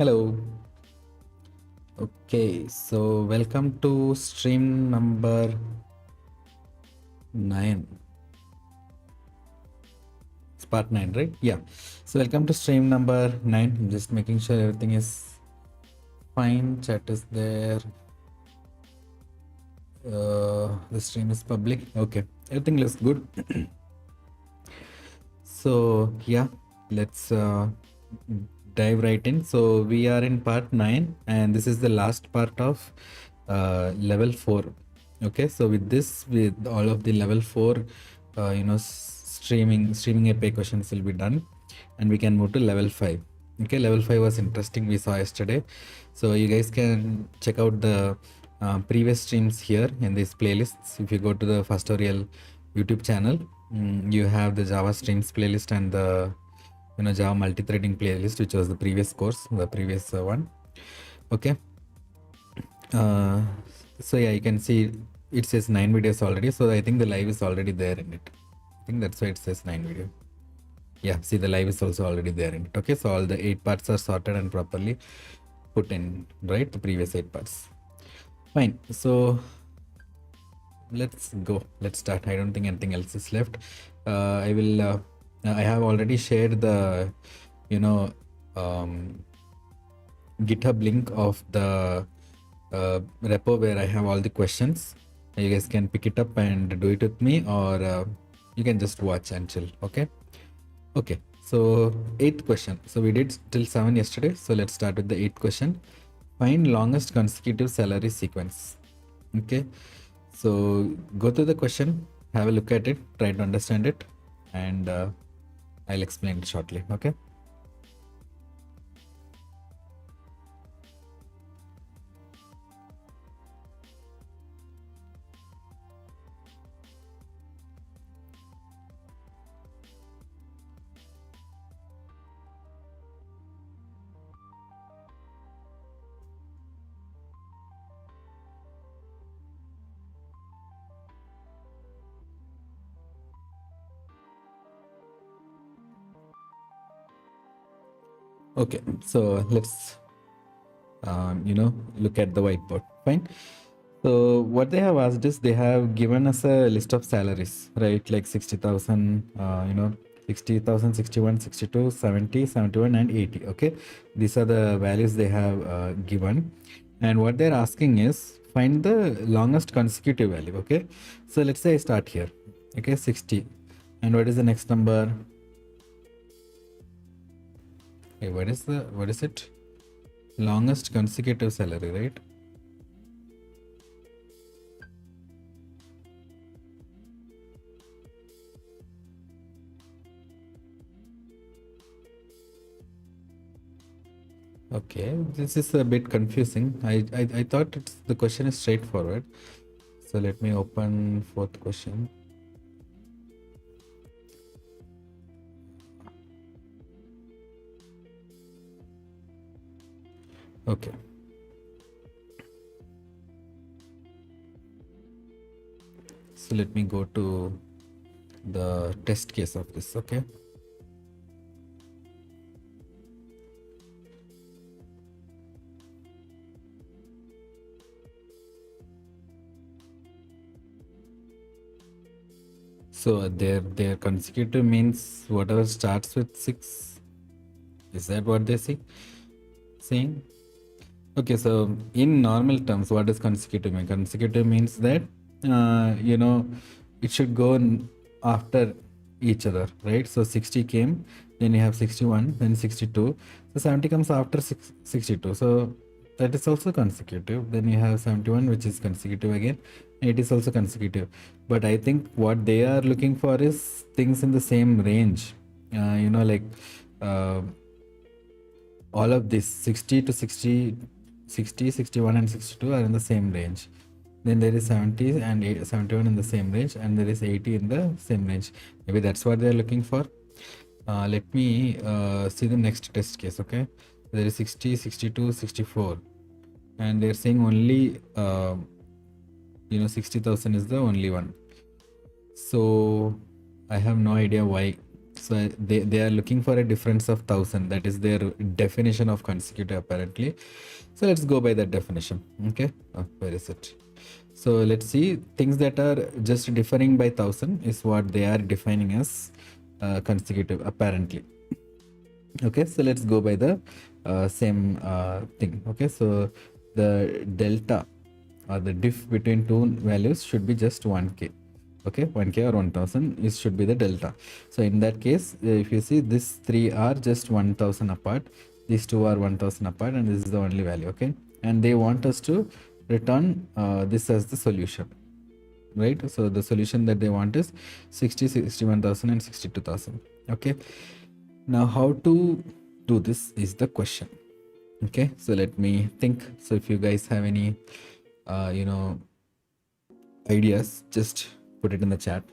Hello. Okay, so welcome to stream number 9. It's part 9, right? Yeah. So welcome to stream number 9. I'm just making sure everything is fine. Chat is there. The stream is public. Okay, everything looks good. So yeah, let's dive right in. So we are in part 9 and this is the last part of level 4. Okay, so with this, with all of the level 4 streaming API questions will be done and we can move to level 5. Okay, level 5 was interesting, we saw yesterday. So you guys can check out the previous streams here in these playlists. If you go to the Fastorial YouTube channel, you have the Java streams playlist and the Java multi-threading playlist, which was the previous course, the previous one. Okay, so yeah, you can see it says 9 videos already, so I think the live is already there in it. I think that's why it says 9 video. Yeah, see, the live is also already there in it. Okay, so all the 8 parts are sorted and properly put in, right? The previous 8 parts. Fine, so let's go, let's start. I don't think anything else is left. I have already shared the GitHub link of the repo where I have all the questions. You guys can pick it up and do it with me, or you can just watch and chill. Okay, so 8th question. So we did till 7 yesterday, so let's start with the 8th question. Find longest consecutive salary sequence. Okay, so go to the question, have a look at it, try to understand it, and I'll explain it shortly. Okay. Okay, so let's look at the whiteboard. Fine. So what they have asked is, they have given us a list of salaries, right? Like 60,000, 60,000, 61, 62, 70, 71, and 80. Okay, these are the values they have given, and what they're asking is find the longest consecutive value. Okay, so let's say I start here. Okay, 60, and what is the next number? Okay, what is it? Longest consecutive salary, right? Okay, this is a bit confusing. I thought the question is straightforward. So let me open 4th question. Okay. So let me go to the test case of this. Okay. So their consecutive means whatever starts with 6. Is that what they're saying? Okay, so in normal terms, what does consecutive mean? Consecutive means that it should go after each other, right? So 60 came, then you have 61, then 62. So 70 comes after 62. So that is also consecutive. Then you have 71, which is consecutive again. It is also consecutive. But I think what they are looking for is things in the same range. All of this 60 to 60, 61 and 62 are in the same range. Then there is 70 and 71 in the same range, and there is 80 in the same range. Maybe that's what they're looking for. Let me see the next test case. Okay, there is 60, 62, 64, and they're saying only 60,000 is the only one. So I have no idea why So they are looking for a difference of 1000. That is their definition of consecutive apparently. So let's go by that definition. Okay, where is it? So let's see, things that are just differing by 1000 is what they are defining as consecutive apparently. Okay, so let's go by the same thing. Okay, so the delta or the diff between two values should be just 1k. Okay, 1k or 1000 is should be the delta. So in that case, if you see, these three are just 1000 apart, these two are 1000 apart, and this is the only value. Okay, and they want us to return this as the solution, right? So the solution that they want is 60, 61,000 and 62,000. Okay, now how to do this is the question. Okay, so let me think. So if you guys have any ideas, just put it in the chat.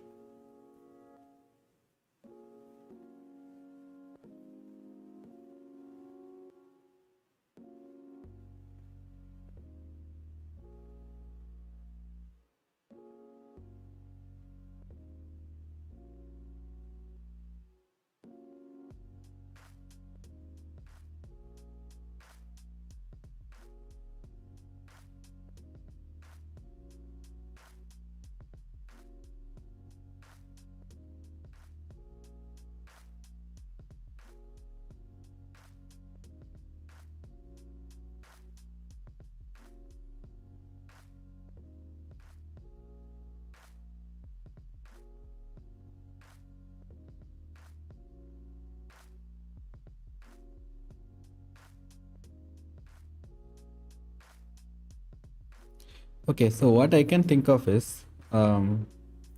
Okay, so what I can think of is,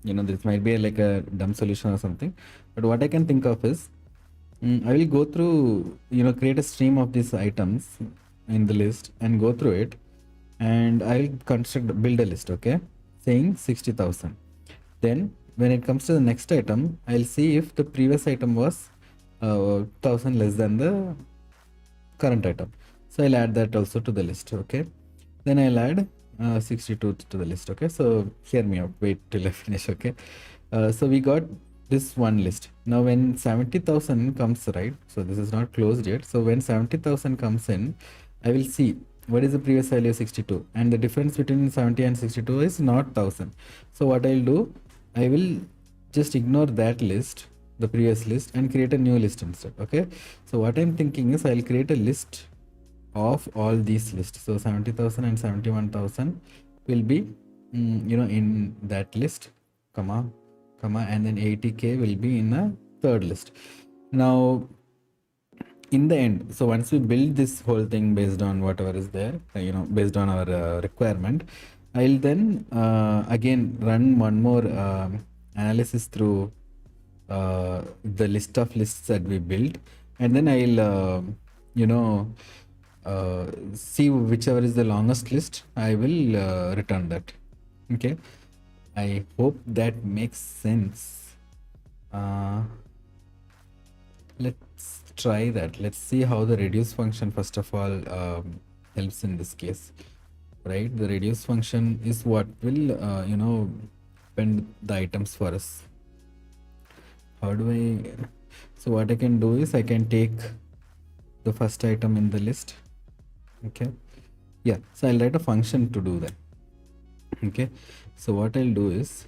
this might be like a dumb solution or something, but what I can think of is, I will go through, create a stream of these items in the list and go through it, and I'll build a list, okay, saying 60,000. Then when it comes to the next item, I'll see if the previous item was 1000 less than the current item. So I'll add that also to the list, okay. Then I'll add 62 to the list, okay. So hear me out, wait till I finish, okay. So we got this one list. Now when 70,000 comes, right, so this is not closed yet. So when 70,000 comes in, I will see what is the previous value of 62, and the difference between 70 and 62 is not 1000. So what I'll do, I will just ignore that list, the previous list, and create a new list instead, okay. So what I'm thinking is, I'll create a list of all these lists. So 70,000 and 71,000 will be in that list, comma, and then 80k will be in a third list. Now in the end, so once we build this whole thing based on whatever is there, based on our requirement, I'll then again run one more analysis through the list of lists that we built, and then I'll see whichever is the longest list. I will return that. Okay, I hope that makes sense. Let's try that. Let's see how the reduce function first of all helps in this case, right? The reduce function is what will append the items for us. How do I? So what I can do is, I can take the first item in the list. Okay, yeah, so I'll write a function to do that. Okay, so what I'll do is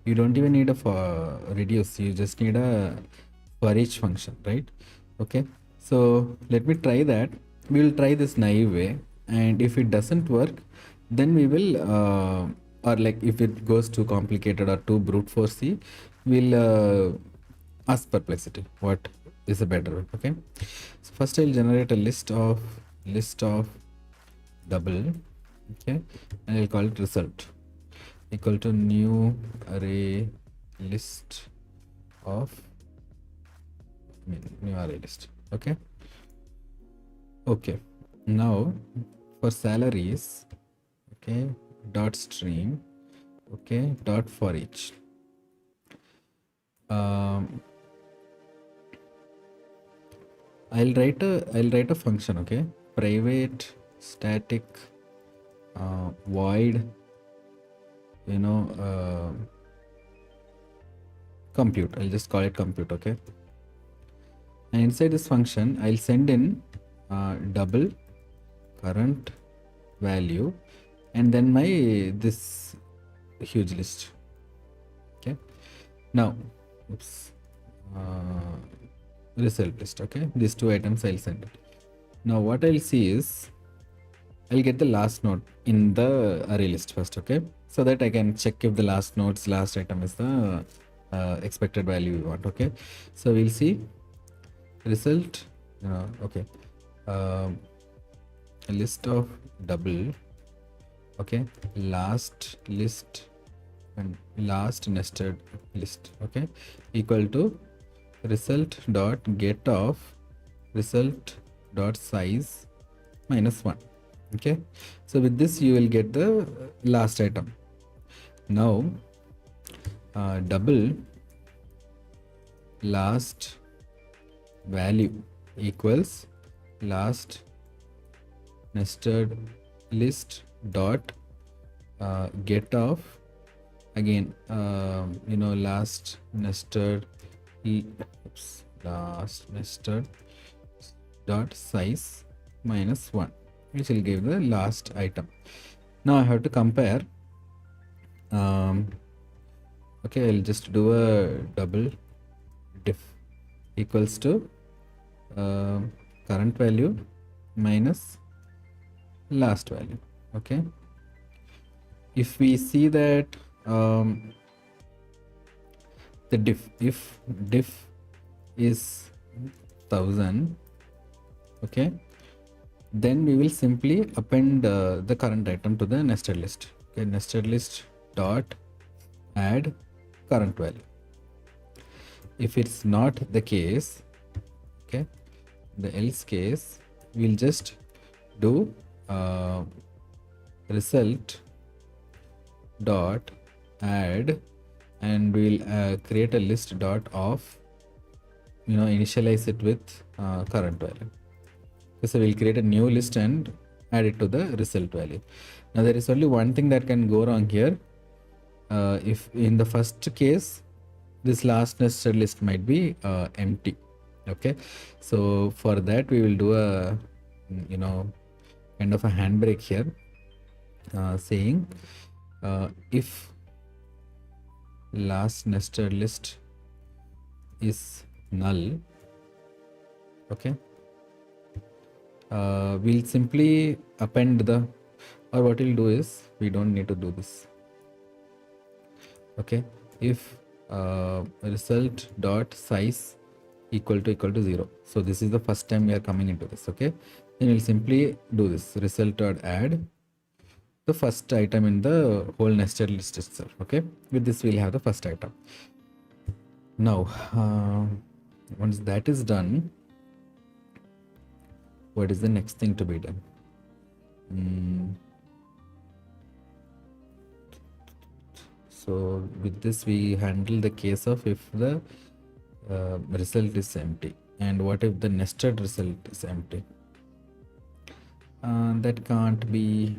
you don't even need a for reduce, you just need a for each function, right? Okay, so let me try that. We will try this naive way, and if it doesn't work, then we will or like if it goes too complicated or too brute forcey, we'll ask perplexity what is a better way. Okay, so first I'll generate a list of double, okay, and I'll call it result equal to new array list of new array list. Okay, now for salaries, okay, dot stream, okay, dot for each. I'll write a function, okay, private static void compute. I'll just call it compute. Okay, and inside this function I'll send in double current value and then my this huge list. Okay, now oops, result list. Okay, these two items I'll send it. Now what I'll see is I'll get the last node in the array list first. Okay, so that I can check if the last item is the expected value we want. Okay, so we'll see result. Okay, a list of double. Okay, last list and last nested list. Okay, equal to result dot get of result dot size minus 1. Okay, so with this you will get the last item. Now double last value equals last nested list dot get of again last nested dot size minus 1, which will give the last item. Now I have to compare. Okay, I'll just do a double diff equals to current value minus last value. Okay, if we see that the diff, if diff is 1000, okay, then we will simply append the current item to the nested list. Okay, nested list dot add current value. If it's not the case, okay, the else case, we'll just do result dot add and we'll create a list dot of initialize it with current value. So we'll create a new list and add it to the result value. Now there is only one thing that can go wrong here. If in the first case this last nested list might be empty. Okay, so for that we will do a kind of a handbrake here, saying if last nested list is null, okay, we'll simply append the, or what we'll do is we don't need to do this. Okay, if result dot size equal to 0, so this is the first time we are coming into this. Okay, then we'll simply do this result dot add the first item in the whole nested list itself. Okay, with this we'll have the first item. Now once that is done, what is the next thing to be done? So with this we handle the case of if the result is empty, and what if the nested result is empty? That can't be.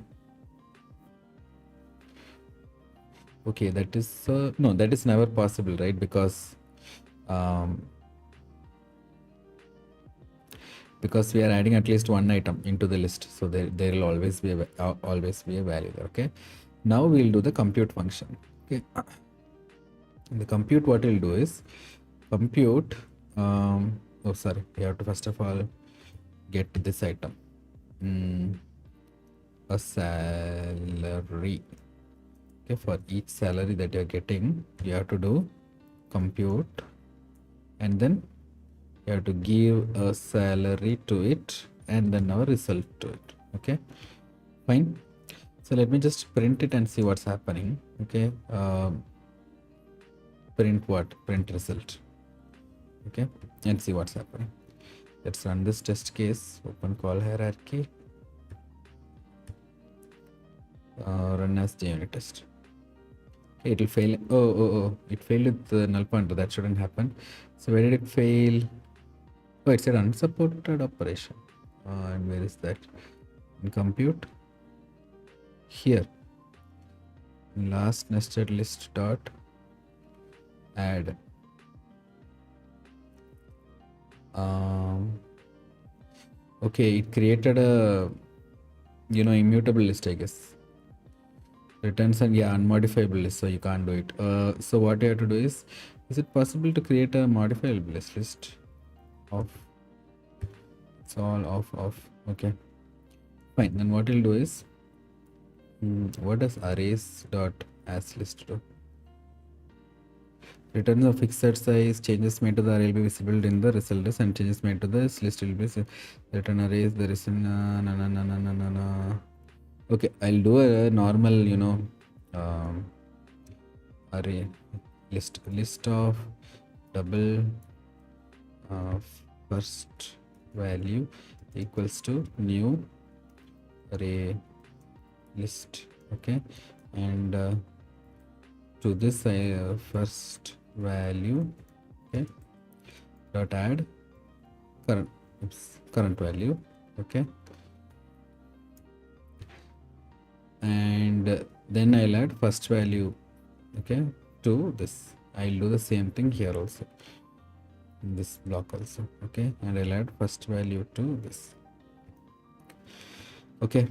Okay, that is no, that is never possible, right? Because we are adding at least one item into the list, so there will always be a value there. Okay, now we'll do the compute function. Okay, in the compute, what we'll do is compute. Oh, sorry, we have to first of all get this item, a salary. Okay, for each salary that you're getting, you have to do compute, and then you have to give a salary to it and then our result to it. Okay, fine. So let me just print it and see what's happening. Okay, print what? Print result. Okay, and see what's happening. Let's run this test case. Open call hierarchy. Run as JUnit test. Okay, it will fail. Oh! It failed with the null pointer. That shouldn't happen. So where did it fail? Oh, it's an unsupported operation. And where is that? In compute. Here. last nested list dot add. Okay, it created a immutable list, I guess. Returns and unmodifiable list, so you can't do it. So what you have to do is it possible to create a modifiable list? Off. It's all off. Okay, fine. Then what we'll do is, what does arrays dot as list do? Returns of fixed set size, changes made to the array will be visible in the result list, and changes made to this list will be return arrays. There is okay, I'll do a normal array list of double first value equals to new array list. Okay, and to this first value, okay, dot add current value. Okay, and then I'll add first value, okay, to this. I'll do the same thing here also, in this block also. Okay, and I'll add first value to this. Okay,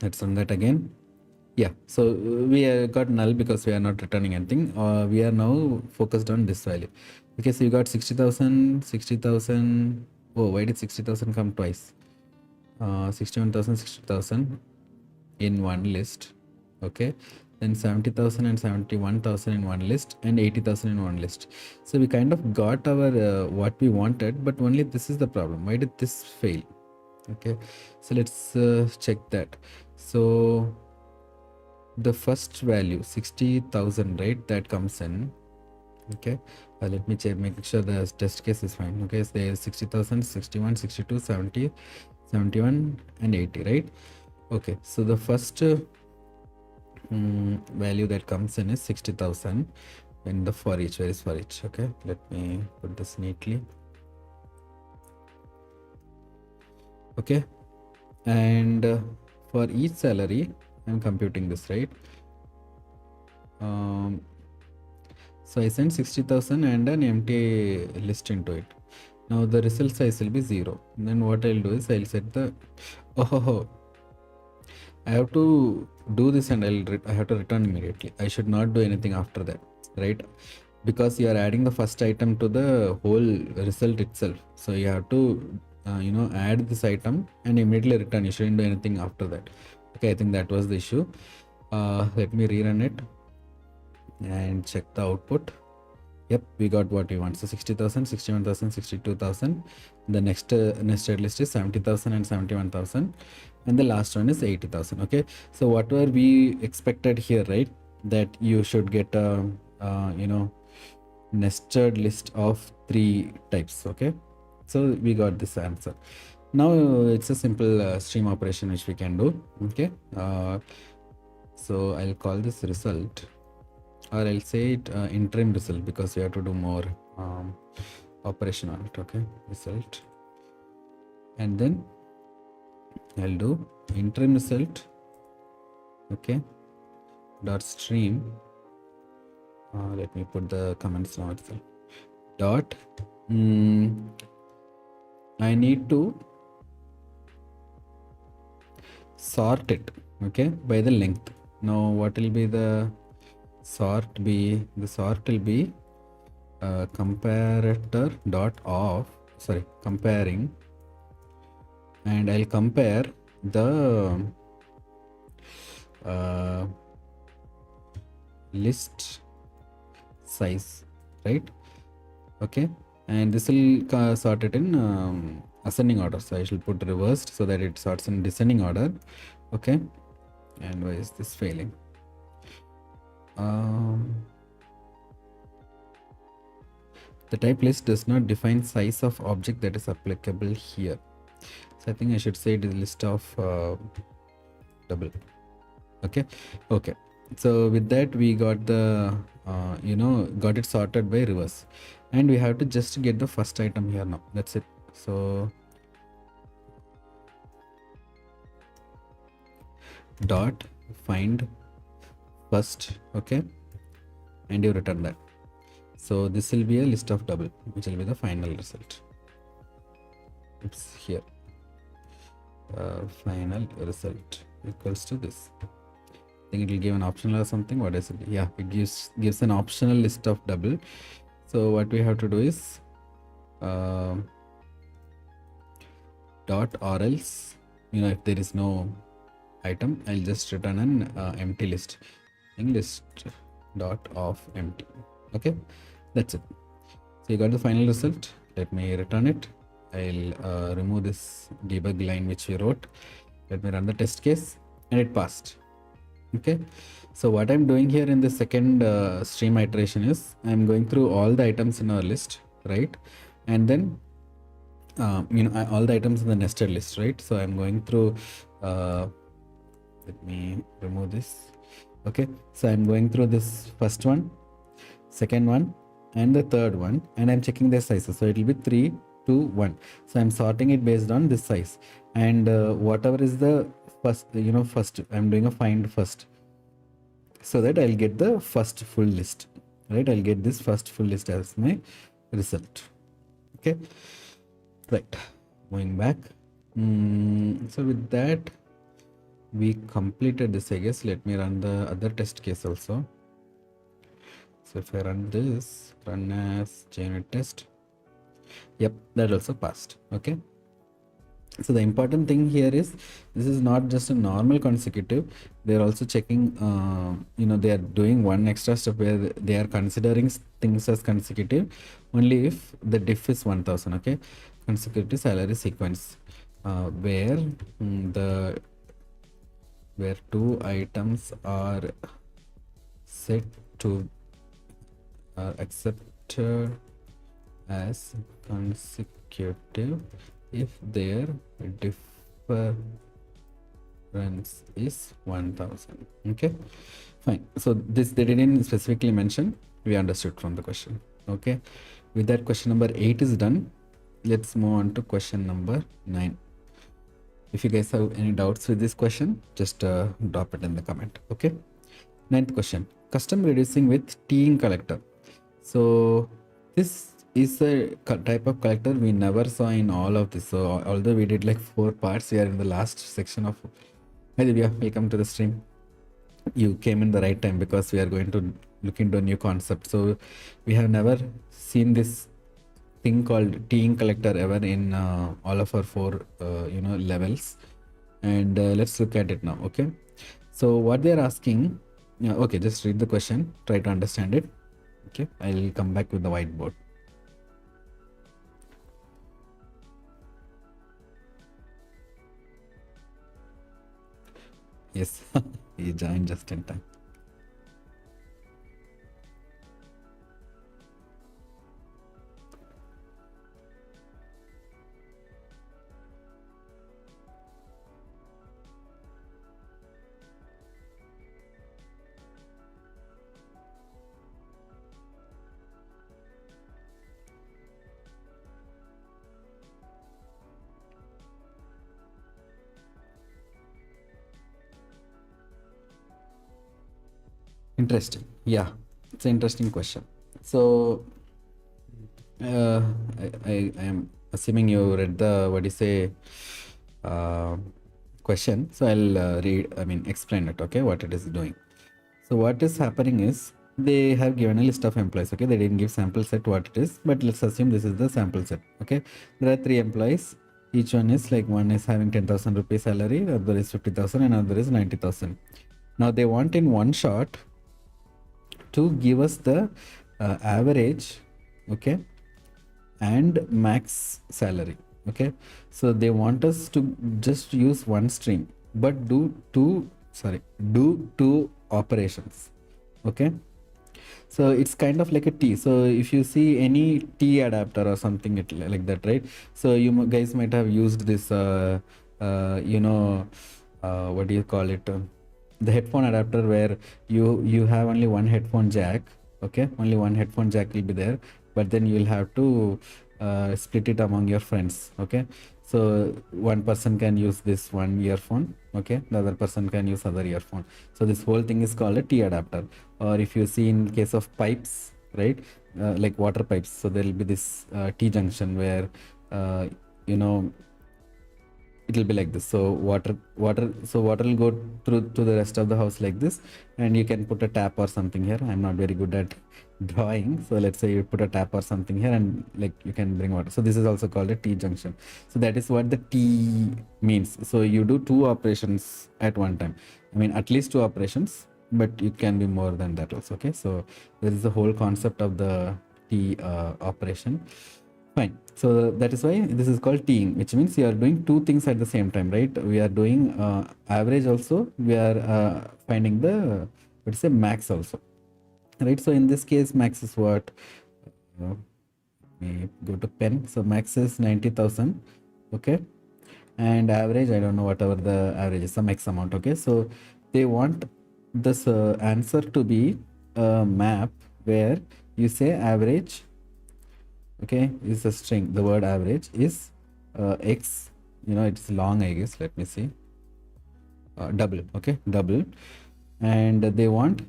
let's run that again. Yeah, so we got null because we are not returning anything. We are now focused on this value. Okay, so you got 60,000, 60,000. Oh, why did 60,000 come twice? 61,000, 60,000 in one list. Okay, then 70,000 and 71,000 in one list, and 80,000 in one list. So we kind of got our what we wanted, but only this is the problem. Why did this fail? Okay, so let's check that. So the first value 60,000, right, that comes in. Okay, let me check, make sure the test case is fine. Okay, so there is 60,000, 61, 62, 70, 71 and 80, right? Okay, so the first value that comes in is 60,000 in the for each. Where is for each? Okay, let me put this neatly. Okay, and for each salary I'm computing this, right? So I send 60,000 and an empty list into it. Now the result size will be 0. Then what I'll do is I'll set the I have to do this, and I have to return immediately. I should not do anything after that, right? Because you are adding the first item to the whole result itself. So you have to add this item and immediately return. You shouldn't do anything after that. Okay, I think that was the issue. Let me rerun it and check the output. Yep, we got what we want. So 60,000, 61,000, 62,000. The next nested list is 70,000 and 71,000, and the last one is 80,000. Okay, so whatever we expected here, right, that you should get a nested list of 3 types. Okay, so we got this answer. Now it's a simple stream operation which we can do. Okay, so I'll call this result, or I'll say it interim result, because we have to do more operation on it. Okay, result, and then I'll do interim result. Okay, dot stream. Let me put the comments now itself. Dot. I need to sort it. Okay, by the length. Now what will be the sort be? The sort will be comparator dot of, sorry, comparing, and I'll compare the list size, right? Okay, and this will sort it in ascending order. So I shall put reversed so that it sorts in descending order. Okay, and why is this failing? The type list does not define size of object that is applicable here. So I think I should say it is list of double. Okay, so with that we got the got it sorted by reverse, and we have to just get the first item here now. That's it. So dot find first, okay, and you return that. So this will be a list of double, which will be the final result. Oops, here final result equals to this. I think it will give an optional or something. What is it? Yeah, it gives an optional list of double. So what we have to do is dot, or else, if there is no item, I'll just return an empty list. List dot of empty. Okay, that's it. So you got the final result. Let me return it. I'll remove this debug line which we wrote. Let me run the test case, and it passed. Okay, so what I'm doing here in the second stream iteration is I'm going through all the items in our list, right? And then all the items in the nested list, right? So I'm going through let me remove this. Okay, so I'm going through this first one, second one, and the third one, and I'm checking their sizes. So it will be 3, 2, 1. So I'm sorting it based on this size, and whatever is the first, first I'm doing a find first, so that I'll get the first full list, right? I'll get this first full list as my result. Okay, right, moving back. So with that, we completed this, I guess. Let me run the other test case also. So if I run this, run as JUnit test, yep, that also passed. Okay, so the important thing here is this is not just a normal consecutive. They're also checking, they are doing one extra step where they are considering things as consecutive only if the diff is 1000. Okay, consecutive salary sequence, where where two items are set to accepted as consecutive if their difference is 1000. Okay, fine. So this they didn't specifically mention. We understood from the question. Okay, with that, question number 8 is done. Let's move on to question number 9. If you guys have any doubts with this question, just drop it in the comment. Okay, 9th question, custom reducing with T-ing collector. So this is a type of collector we never saw in all of this. So although we did like 4 parts, we are in the last section of. Hi Divya, welcome to the stream. You came in the right time because we are going to look into a new concept. So we have never seen this thing called T-ing collector ever in all of our 4 levels, and let's look at it now. Okay, so what they're asking, okay, just read the question, try to understand it. Okay, I'll come back with the whiteboard. Yes, he joined just in time. Interesting. Yeah, it's an interesting question. So I am assuming you read the question. So I'll explain it. Okay, what it is doing. So what is happening is they have given a list of employees. Okay, they didn't give sample set what it is, but let's assume this is the sample set. Okay, there are 3 employees. Each one is like, one is having 10,000 rupees salary, other is 50,000, and other is 90,000. Now they want in one shot to give us the average, okay, and max salary. Okay, so they want us to just use one stream but do two operations. Okay, so it's kind of like a T. So if you see any T adapter or something like that, right? So you guys might have used this what do you call it, the headphone adapter, where you have only one headphone jack. Okay, only one headphone jack will be there, but then you will have to split it among your friends. Okay, So one person can use this one earphone, okay, the other person can use other earphone. So this whole thing is called a T adapter. Or if you see in case of pipes, right, like water pipes, so there will be this T junction where you know, it will be like this. So water will go through to the rest of the house like this, and you can put a tap or something here. I'm not very good at drawing, so let's say you put a tap or something here, and like you can bring water. So this is also called a T junction. So that is what the T means. So you do two operations at one time. I mean, at least two operations, but it can be more than that also. Okay, so this is the whole concept of the T operation. Fine. So that is why this is called teeing, which means you are doing two things at the same time, right? We are doing average also. We are finding the, let's say, max also, right? So in this case, max is what? We go to pen. So max is 90,000. Okay. And average, I don't know, whatever the average is, some X amount. Okay. So they want this answer to be a map where you say average, okay, is a string. The word average is X, you know, it's long, I guess. Let me see. Double, okay, double. And they want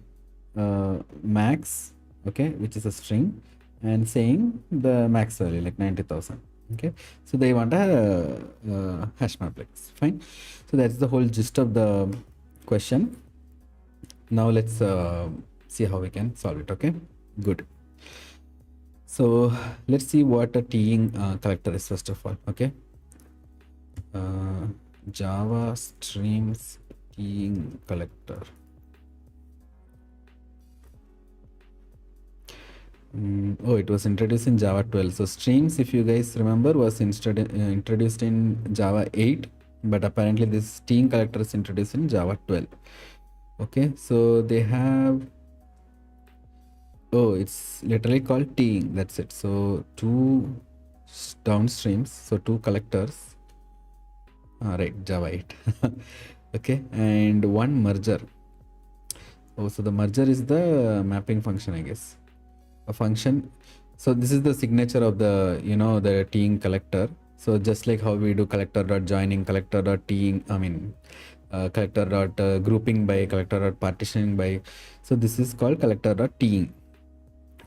max, okay, which is a string, and saying the max value like 90,000. Okay, so they want a hash map, like fine. So that's the whole gist of the question. Now let's see how we can solve it. Okay, good. So let's see what a teeing collector is first of all. Okay, Java streams teeing collector. Oh, it was introduced in Java 12. So streams, if you guys remember, was introduced in Java 8, but apparently this teeing collector is introduced in Java 12. Okay, so they have, oh, it's literally called teeing. That's it. So two downstreams, so two collectors. Right, Java 8. Okay, and one merger. Oh, so the merger is the mapping function, I guess. A function. So this is the signature of the, you know, the teeing collector. So just like how we do collector dot joining, collector dot teeing, I mean, collector dot grouping by, collector dot partitioning by. So this is called collector dot teeing.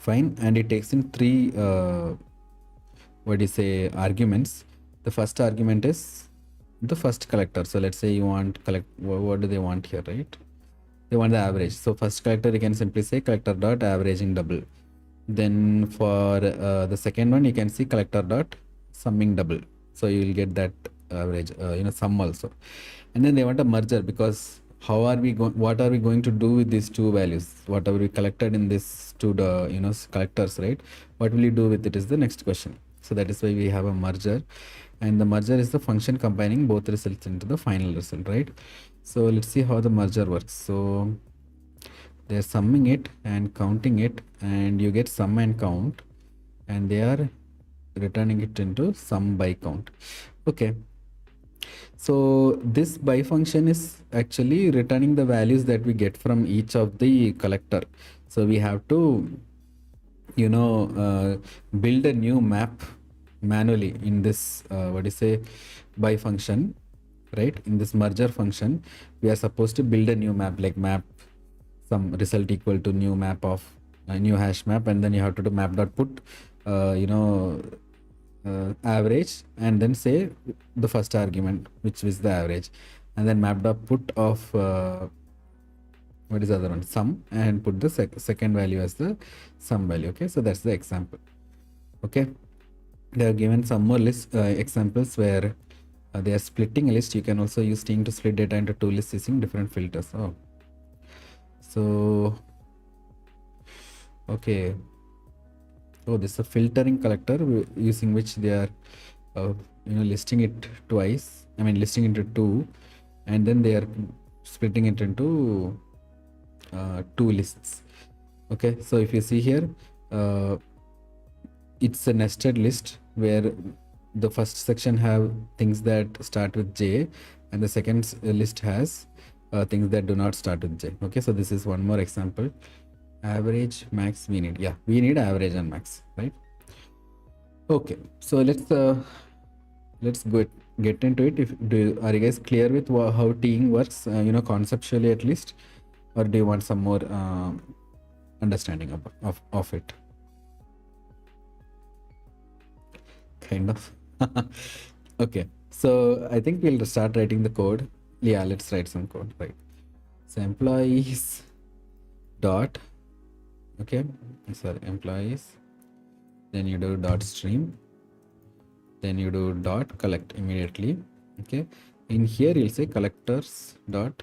Fine, and it takes in three what do you say, arguments. The first argument is the first collector. So let's say you want collect, what do they want here, right? They want the average. So first collector, you can simply say collector dot averaging double. Then for the second one, you can see collector dot summing double. So you will get that average, you know, sum also. And then they want a merger, because how are we going, what are we going to do with these two values? Whatever we collected in this two, you know, collectors, right? What will you do with it is the next question. So that is why we have a merger, and the merger is the function combining both results into the final result, right? So let's see how the merger works. So they're summing it and counting it, and you get sum and count, and they are returning it into sum by count. Okay, so this by function is actually returning the values that we get from each of the collector. So we have to, you know, build a new map manually in this what do you say, by function, right? In this merger function, we are supposed to build a new map, like map some result equal to new map of a new hash map, and then you have to do map dot put you know, average, and then say the first argument, which is the average, and then map dot put of what is the other one, sum, and put the second value as the sum value. Okay, so that's the example. Okay, they are given some more list examples where they are splitting a list. You can also use teeing to split data into two lists using different filters. Oh, so okay, oh, this is a filtering collector using which they are you know, listing it twice, I mean listing into two, and then they are splitting it into two lists. Okay, so if you see here, it's a nested list where the first section have things that start with J, and the second list has things that do not start with J. Okay, so this is one more example. Average, max, we need, yeah, we need average and max, right? Okay, so let's go get into it? Are you guys clear with how teeing works, conceptually at least, or do you want some more understanding of it? Kind of. Okay, so I think we'll start writing the code. Yeah, let's write some code, right? So employees dot, okay, sorry, employees, then you do dot stream, then you do dot collect immediately. Okay, in here you'll say collectors dot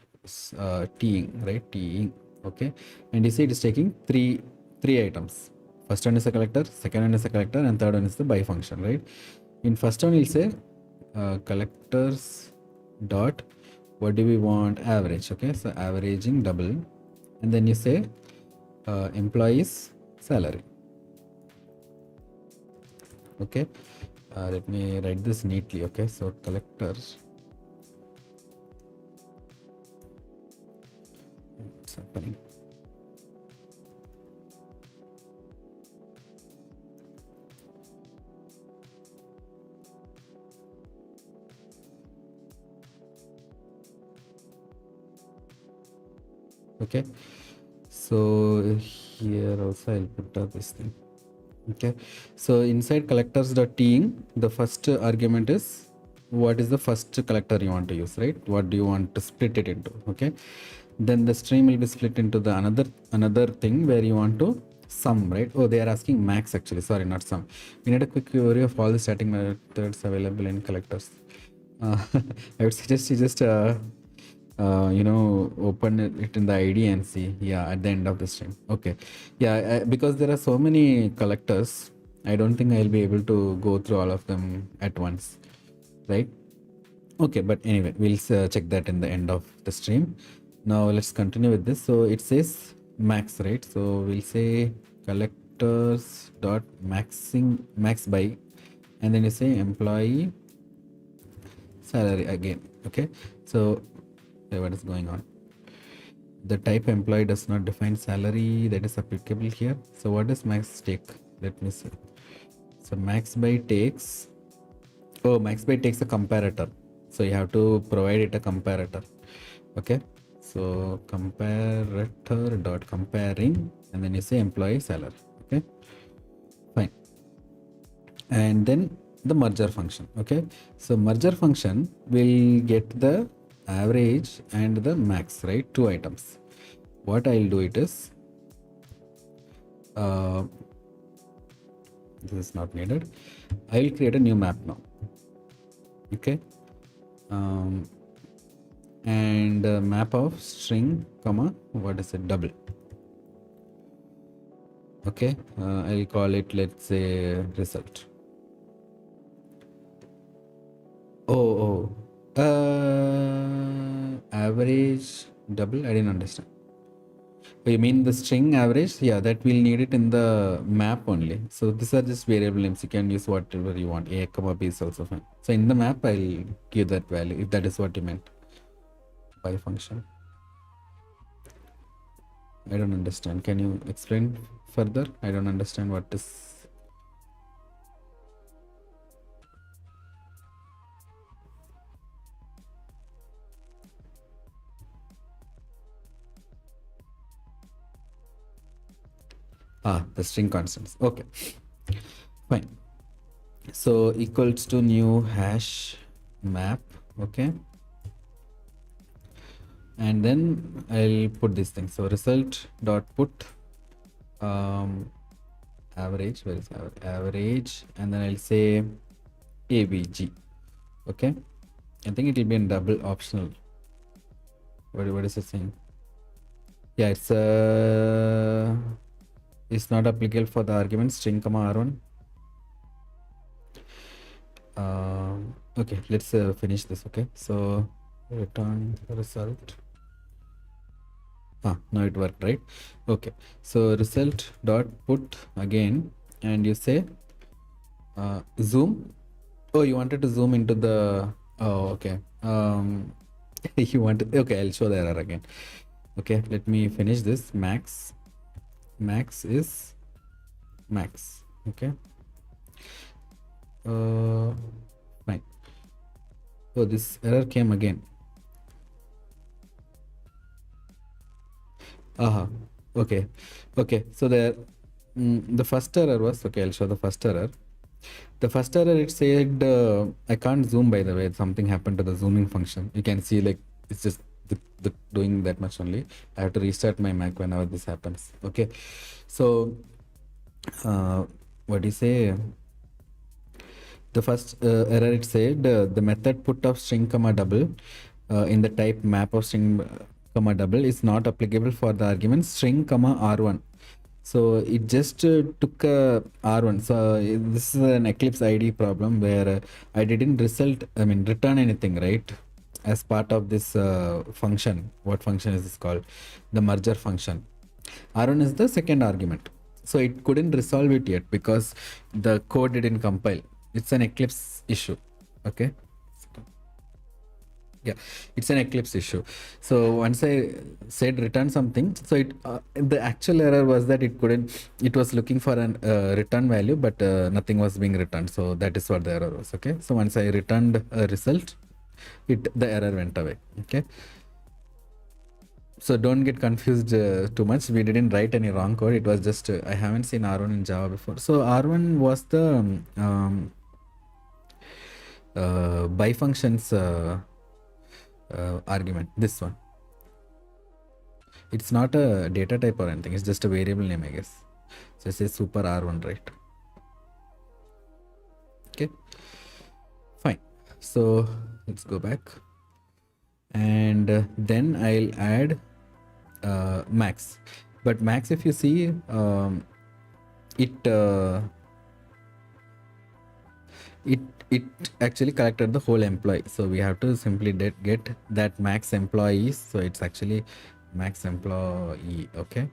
teeing, right? Teeing. Okay, and you see it is taking three items. First one is a collector, second one is a collector, and third one is the buy function, right? In first one you'll say collectors dot, what do we want? Average. Okay, so averaging double, and then you say employees salary. Okay, let me write this neatly. Okay, so collectors, what's happening? Okay, so here also I'll put up this thing. Okay, so inside collectors.teeing, the first argument is what is the first collector you want to use, right? What do you want to split it into? Okay, then the stream will be split into the another thing where you want to sum, right? Oh, they are asking max actually, sorry, not sum. We need a quick overview of all the static methods available in collectors. I would suggest you just open it in the ID and see. Yeah, at the end of the stream. Okay, yeah, because there are so many collectors, I don't think I'll be able to go through all of them at once, right? Okay, but anyway, we'll check that in the end of the stream. Now let's continue with this. So it says max, right? So we'll say collectors dot max by, and then you say employee salary again. Okay, so what is going on? The type employee does not define salary that is applicable here. So what does max take? Let me see. So max by takes, max by takes a comparator. So you have to provide it a comparator. Okay, so comparator dot comparing, and then you say employee salary. Okay, fine. And then the merger function. Okay, so merger function will get the average and the max, right? Two items. What I'll do it is, this is not needed. I'll create a new map now. Okay, and map of string comma, what is it, double. Okay, I'll call it, let's say, result. Average double, I didn't understand. You mean the string average? Yeah, that we'll need it in the map only. So these are just variable names. You can use whatever you want. A comma B is also fine. So in the map, I'll give that value if that is what you meant by function. I don't understand. Can you explain further? I don't understand what is. The string constants. Okay, fine. So equals to new hash map. Okay, and then I'll put this thing. So result dot put average. Where is average? And then I'll say AVG. Okay, I think it will be in double optional. What is it saying? Yeah, it's not applicable for the argument string comma R1. Okay, let's finish this. Okay, so return result. Now it worked, right? Okay, so result dot put again, and you say zoom. Oh, you wanted to zoom into the, okay. You wanted, okay, I'll show the error again. Okay, let me finish this. Max is max. Okay, fine. Oh, this error came again. Okay. Okay, so the first error was, okay, I'll show the first error. The first error, it said I can't zoom, by the way. Something happened to the zooming function. You can see, like, it's just doing that much only. I have to restart my Mac whenever this happens. Okay, so what do you say? The first error, it said the method put of string comma double in the type map of string comma double is not applicable for the argument string comma r1. So it just took R1. So this is an Eclipse IDE problem where I didn't return anything, right? As part of this function. What function is this called? The merger function. R1 is the second argument. So it couldn't resolve it yet because the code didn't compile. It's an Eclipse issue. Okay. Yeah, it's an Eclipse issue. So once I said return something, so it the actual error was that it was looking for an return value, but nothing was being returned. So that is what the error was. Okay, so once I returned a result, the error went away. Okay, so don't get confused too much. We didn't write any wrong code. It was just I haven't seen R1 in Java before. So R1 was the bifunctions argument, this one. It's not a data type or anything, it's just a variable name, I guess. So it says super R1, right? Okay, fine. So let's go back, and then I'll add max. But max, if you see, it actually collected the whole employee. So we have to simply get that max employees. So it's actually max employee, okay,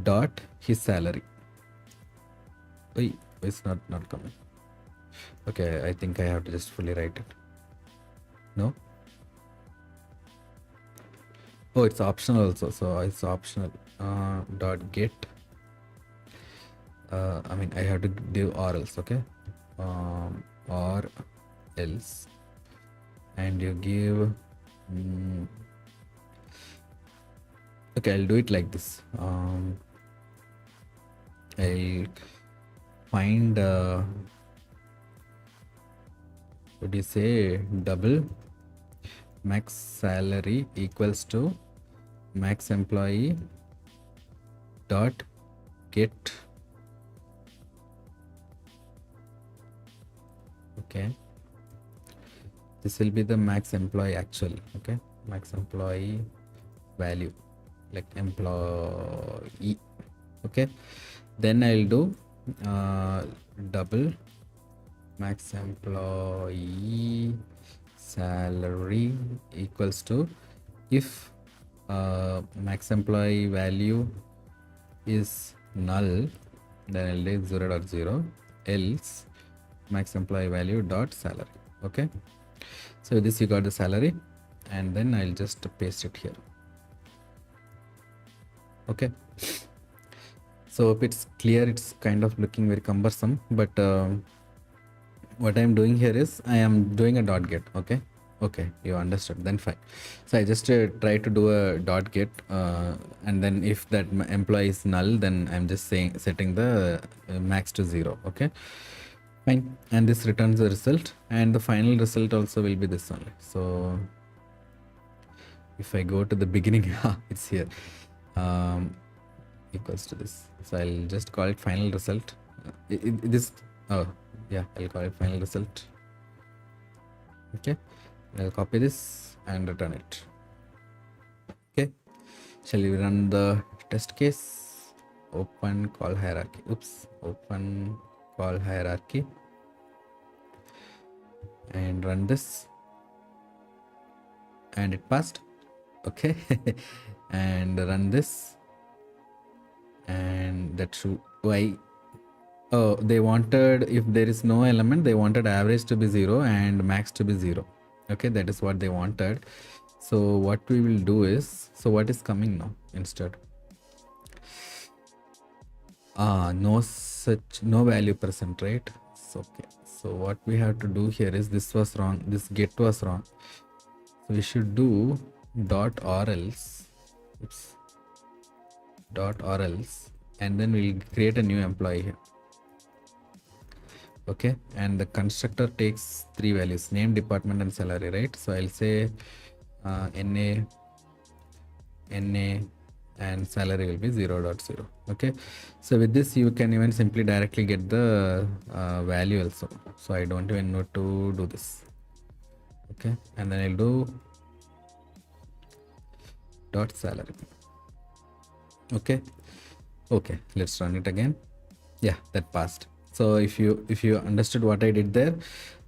dot his salary. Wait, it's not coming. Okay, I think I have to just fully write it. No? Oh, it's optional also. So it's optional. Dot get. I have to do or else, okay? Or else. And you give. Okay, I'll do it like this. I'll find. What do you say? Double max salary equals to max employee dot get. Okay, this will be the max employee actually. Okay, max employee value, like employee. Okay, then I'll do double max employee salary equals to, if max employee value is null, then I'll do 0.0, else max employee value dot salary. Okay, so this you got the salary, and then I'll just paste it here. Okay, so if it's clear, it's kind of looking very cumbersome, but what I'm doing here is I am doing a dot get. Okay, you understood, then fine. So I just try to do a dot get, and then if that employee is null, then I'm just setting the max to 0. Okay, fine, and this returns the result, and the final result also will be this only. So if I go to the beginning, it's here, equals to this. So I'll just call it final result. I'll call it final result. Okay, I'll copy this and return it. Okay, shall we run the test case? Open call hierarchy. Open call hierarchy and run this, and it passed. Okay, and run this, and that should why. Oh, they wanted, if there is no element, they wanted average to be 0 and max to be 0. Okay, that is what they wanted. So what we will do is, so what is coming now instead? No value present, right? So, okay, So what we have to do here is, this was wrong, this get was wrong. So we should do dot or else, oops, dot or else, and then we'll create a new employee here. Okay, and the constructor takes three values: name, department, and salary, right? So I'll say NA, and salary will be 0.0. Okay, so with this you can even simply directly get the value also, so I don't even know to do this. Okay, and then I'll do dot salary. Okay, let's run it again. Yeah, that passed. So if you understood what I did there,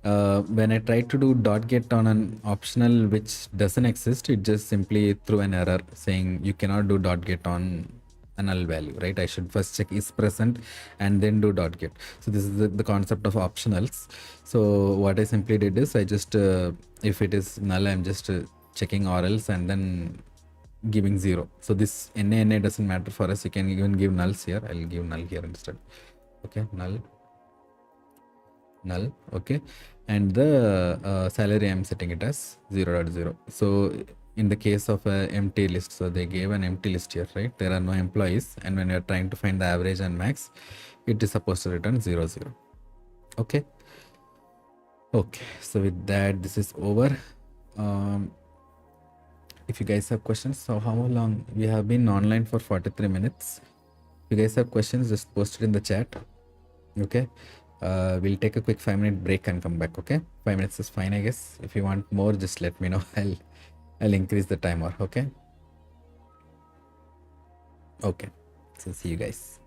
when I tried to do dot get on an optional which doesn't exist, it just simply threw an error saying you cannot do dot get on a null value, right? I should first check is present and then do dot get. So this is the concept of optionals. So what I simply did is, I just if it is null, I'm just checking or else and then giving 0. So this NA doesn't matter for us. You can even give nulls here. I'll give null here instead. Okay, null. Okay, and the salary I'm setting it as 0.0. So in the case of a empty list, so they gave an empty list here, right? There are no employees, and when you're trying to find the average and max, it is supposed to return 0.0. Okay, so with that, this is over. If you guys have questions, so how long we have been online for 43 minutes. If you guys have questions, just post it in the chat. Okay, we'll take a quick 5-minute break and come back. Okay, 5 minutes is fine, I guess. If you want more, just let me know. I'll increase the timer. Okay, so see you guys.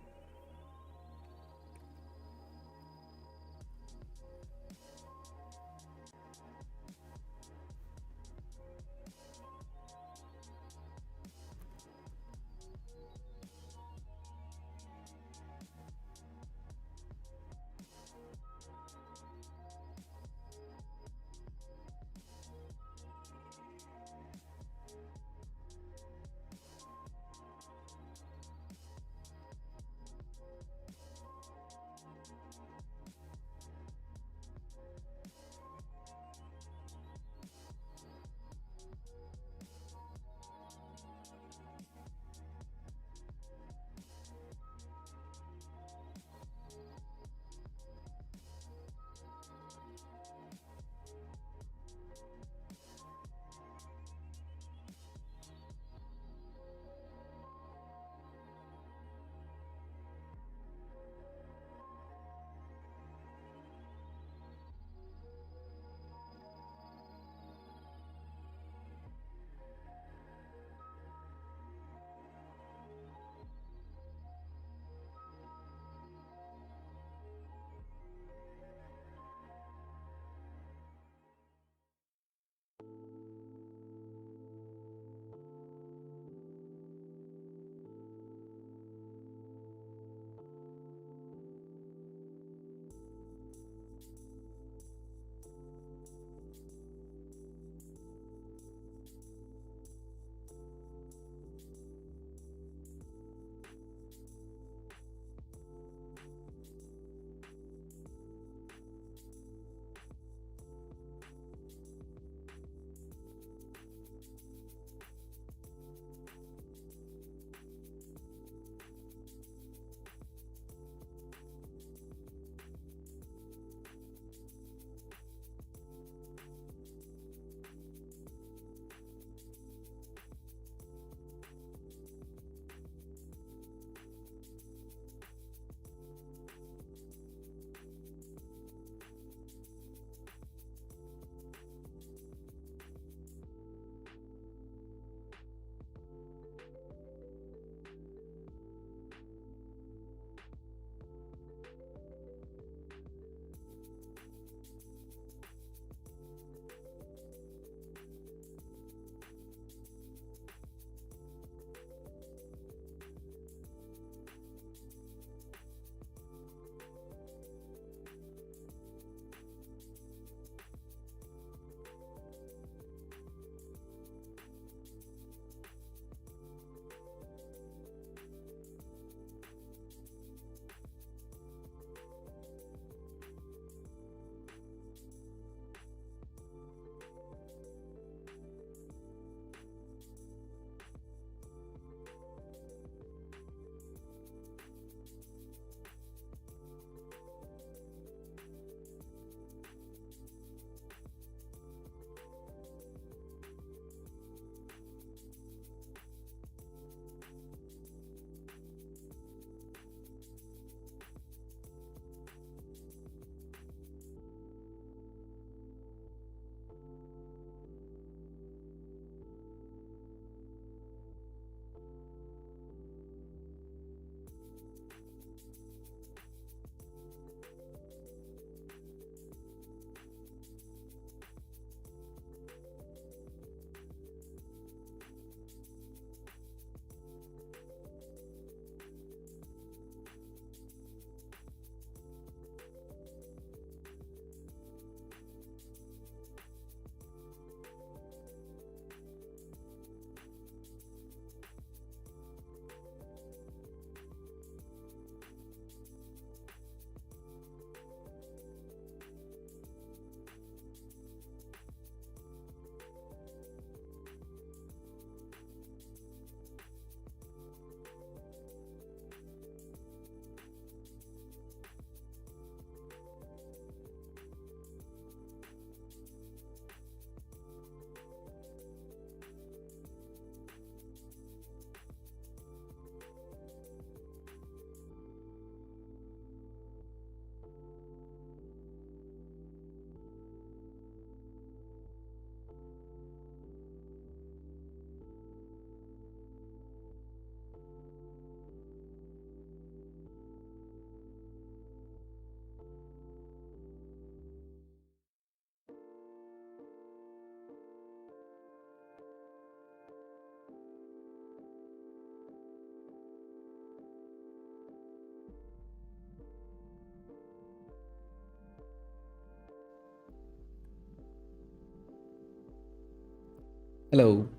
Hello.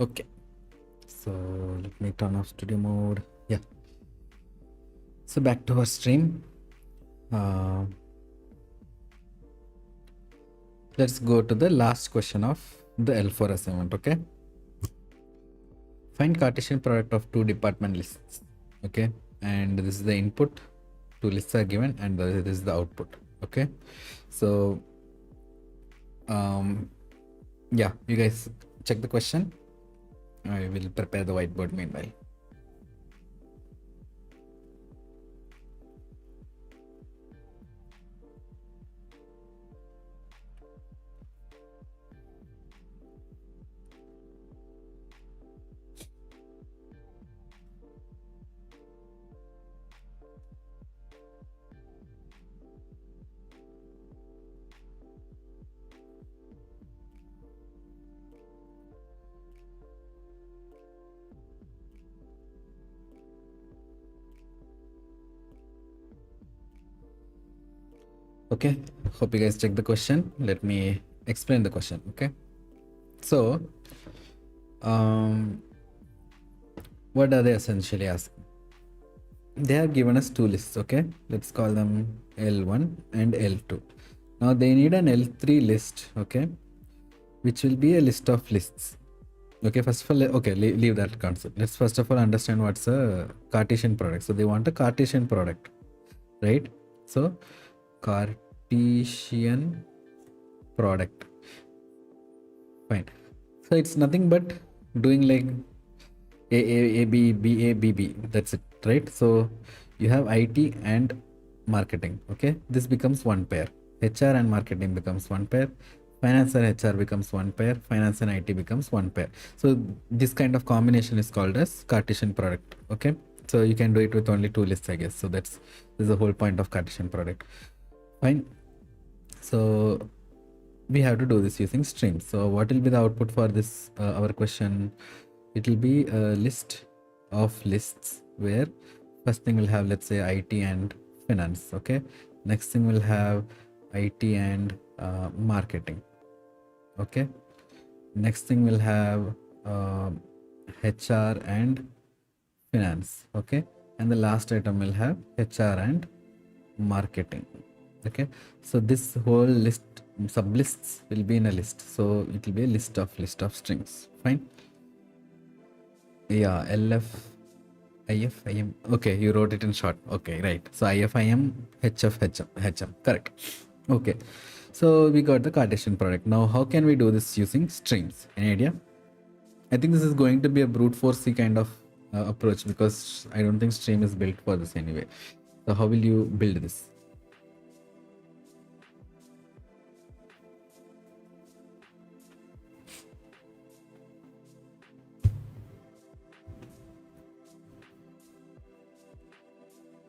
Okay. So let me turn off studio mode. Yeah. So back to our stream. Let's go to the last question of the L4 assignment. Okay. Find Cartesian product of two department lists. Okay. And this is the input. Two lists are given, and this is the output. Okay. So yeah, you guys check the question. I will prepare the whiteboard meanwhile. Okay, hope you guys check the question. Let me explain the question. Okay, so what are they essentially asking? They have given us two lists. Okay, let's call them L1 and L2. Now they need an L3 list. Okay, which will be a list of lists. Okay, first of all, okay, leave that concept. Let's first of all understand what's a Cartesian product. So they want a Cartesian product, right? So Cartesian product. Fine. So it's nothing but doing like A, B, B, A, B, B. That's it, right? So you have IT and marketing. Okay, this becomes one pair. HR and marketing becomes one pair. Finance and HR becomes one pair. Finance and IT becomes one pair. So this kind of combination is called as Cartesian product. Okay, so you can do it with only two lists, I guess. So this is the whole point of Cartesian product. Fine. So we have to do this using streams. So what will be the output for this our question? It will be a list of lists where first thing will have, let's say, IT and finance. Okay, next thing will have IT and marketing. Okay, next thing will have HR and finance. Okay, and the last item will have HR and marketing. Okay, so this whole list, sub lists, will be in a list. So it will be a list of strings. Fine. Yeah, LF, IF, IM. Okay, you wrote it in short. Okay, right. So IF, IM, HF, HM. Correct. Okay, so we got the Cartesian product. Now, how can we do this using streams? Any idea? I think this is going to be a brute forcey kind of approach, because I don't think stream is built for this anyway. So how will you build this?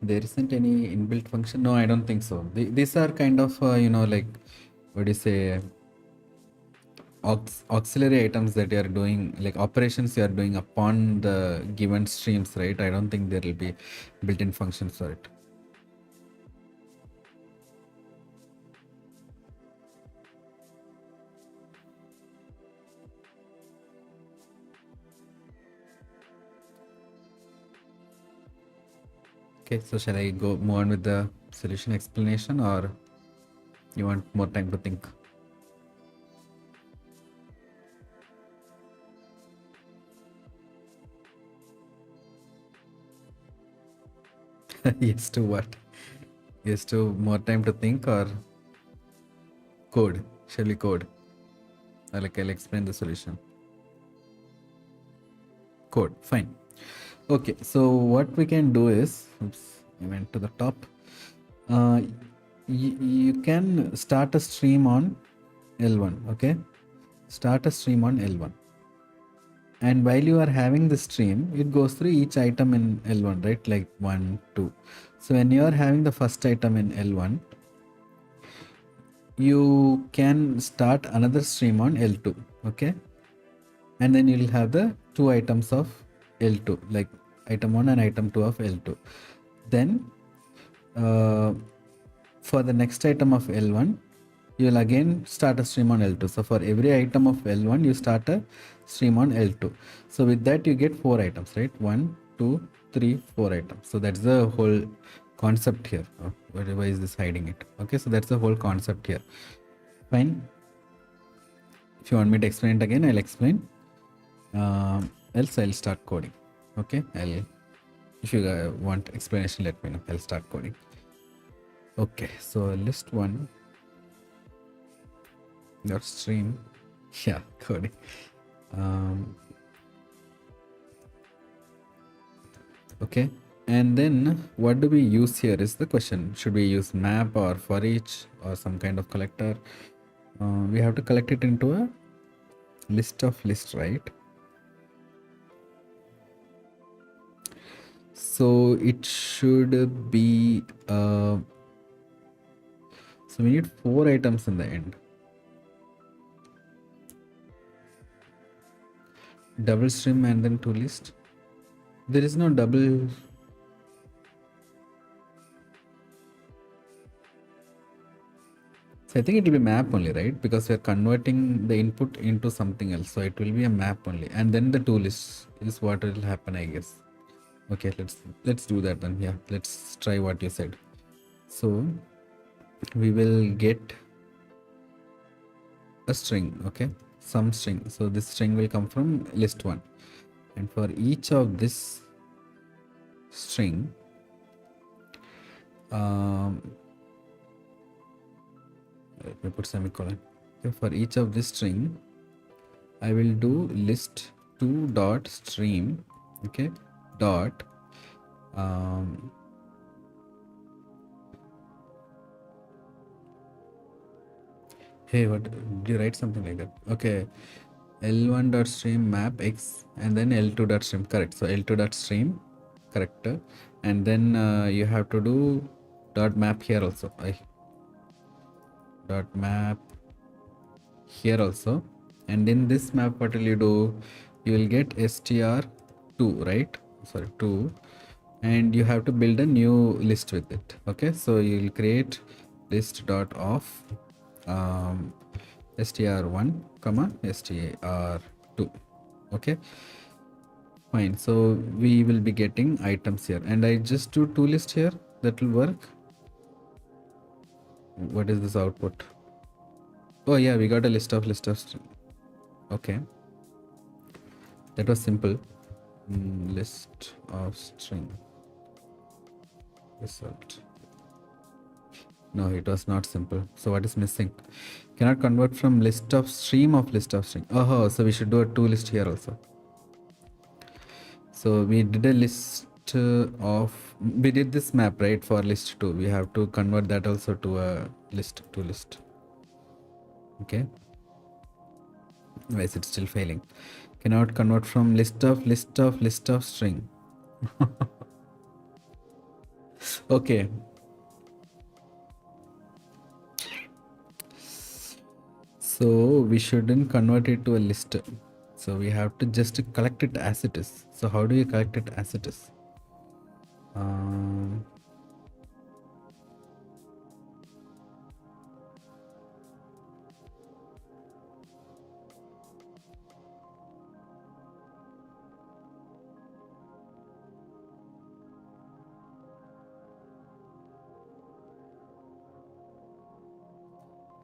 There isn't any inbuilt function. No, I don't think so. These are kind of like, what do you say, auxiliary items that you are doing, like operations you are doing upon the given streams, right? I don't think there will be built-in functions for it. Okay, so shall I move on with the solution explanation, or you want more time to think? Yes to what? Yes to more time to think, or code? Shall we code? Or like I'll explain the solution. Code, fine. Okay, so what we can do is, oops, I went to the top. You can start a stream on L1. Okay, start a stream on L1, and while you are having the stream, it goes through each item in L1, right? Like 1, 2. So when you are having the first item in L1, you can start another stream on L2. Okay, and then you'll have the two items of L2, like item 1 and item 2 of L2. Then for the next item of L1, you will again start a stream on L2. So for every item of L1, you start a stream on L2. So with that, you get 4 items, right? 1, 2, 3, 4 items. So that's the whole concept here. Oh, why is this hiding it? Okay, so that's the whole concept here. Fine. If you want me to explain it again, I'll explain. Else I'll start coding. Okay, if you want explanation, let me know. I'll start coding. Okay, so list 1 dot stream. Yeah, coding. Okay, and then what do we use here is the question. Should we use map or for each or some kind of collector? We have to collect it into a list of lists, right? So it should be so we need 4 items in the end. Double stream and then 2 list. There is no double. So I think it will be map only, right? Because we are converting the input into something else. So it will be a map only. And then the 2 list is what will happen, I guess. Okay, let's do that then. Yeah, let's try what you said. So we will get a string, okay? Some string. So this string will come from list 1. And for each of this string, let me put semicolon. Okay, for each of this string, I will do list 2 dot stream, okay, dot hey, what did you write something like that? Okay, L1 dot stream map x and then L2 dot stream, correct. So L2 dot stream, correct, and then you have to do dot map here also. Dot map here also, and in this map what will you do? You will get str2, right? Sorry, 2, and you have to build a new list with it. Okay, so you will create list dot of str1 comma str2. Okay, fine. So we will be getting items here, and I just do 2 list here. That will work. What is this output? Oh yeah, we got a list of string. Okay, that was simple. List of string result. No, it was not simple. So what is missing? Cannot convert from list of stream of list of string. Oh, so we should do a 2 list here also. So we did a list we did this map, right, for list 2. We have to convert that also to a list 2 list. Okay, why is it still failing? Cannot convert from list of string. Okay, so we shouldn't convert it to a list. So we have to just collect it as it is. So how do you collect it as it is?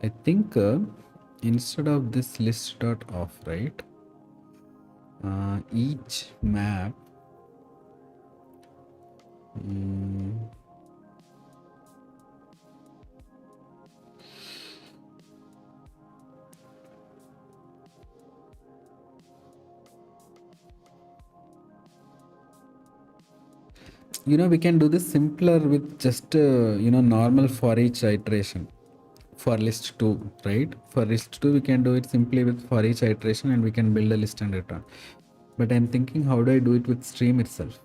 I think instead of this list dot off, right? Each map we can do this simpler with just normal for each iteration for list 2, right? For list 2 we can do it simply with for each iteration, and we can build a list and return. But I'm thinking, how do I do it with stream itself?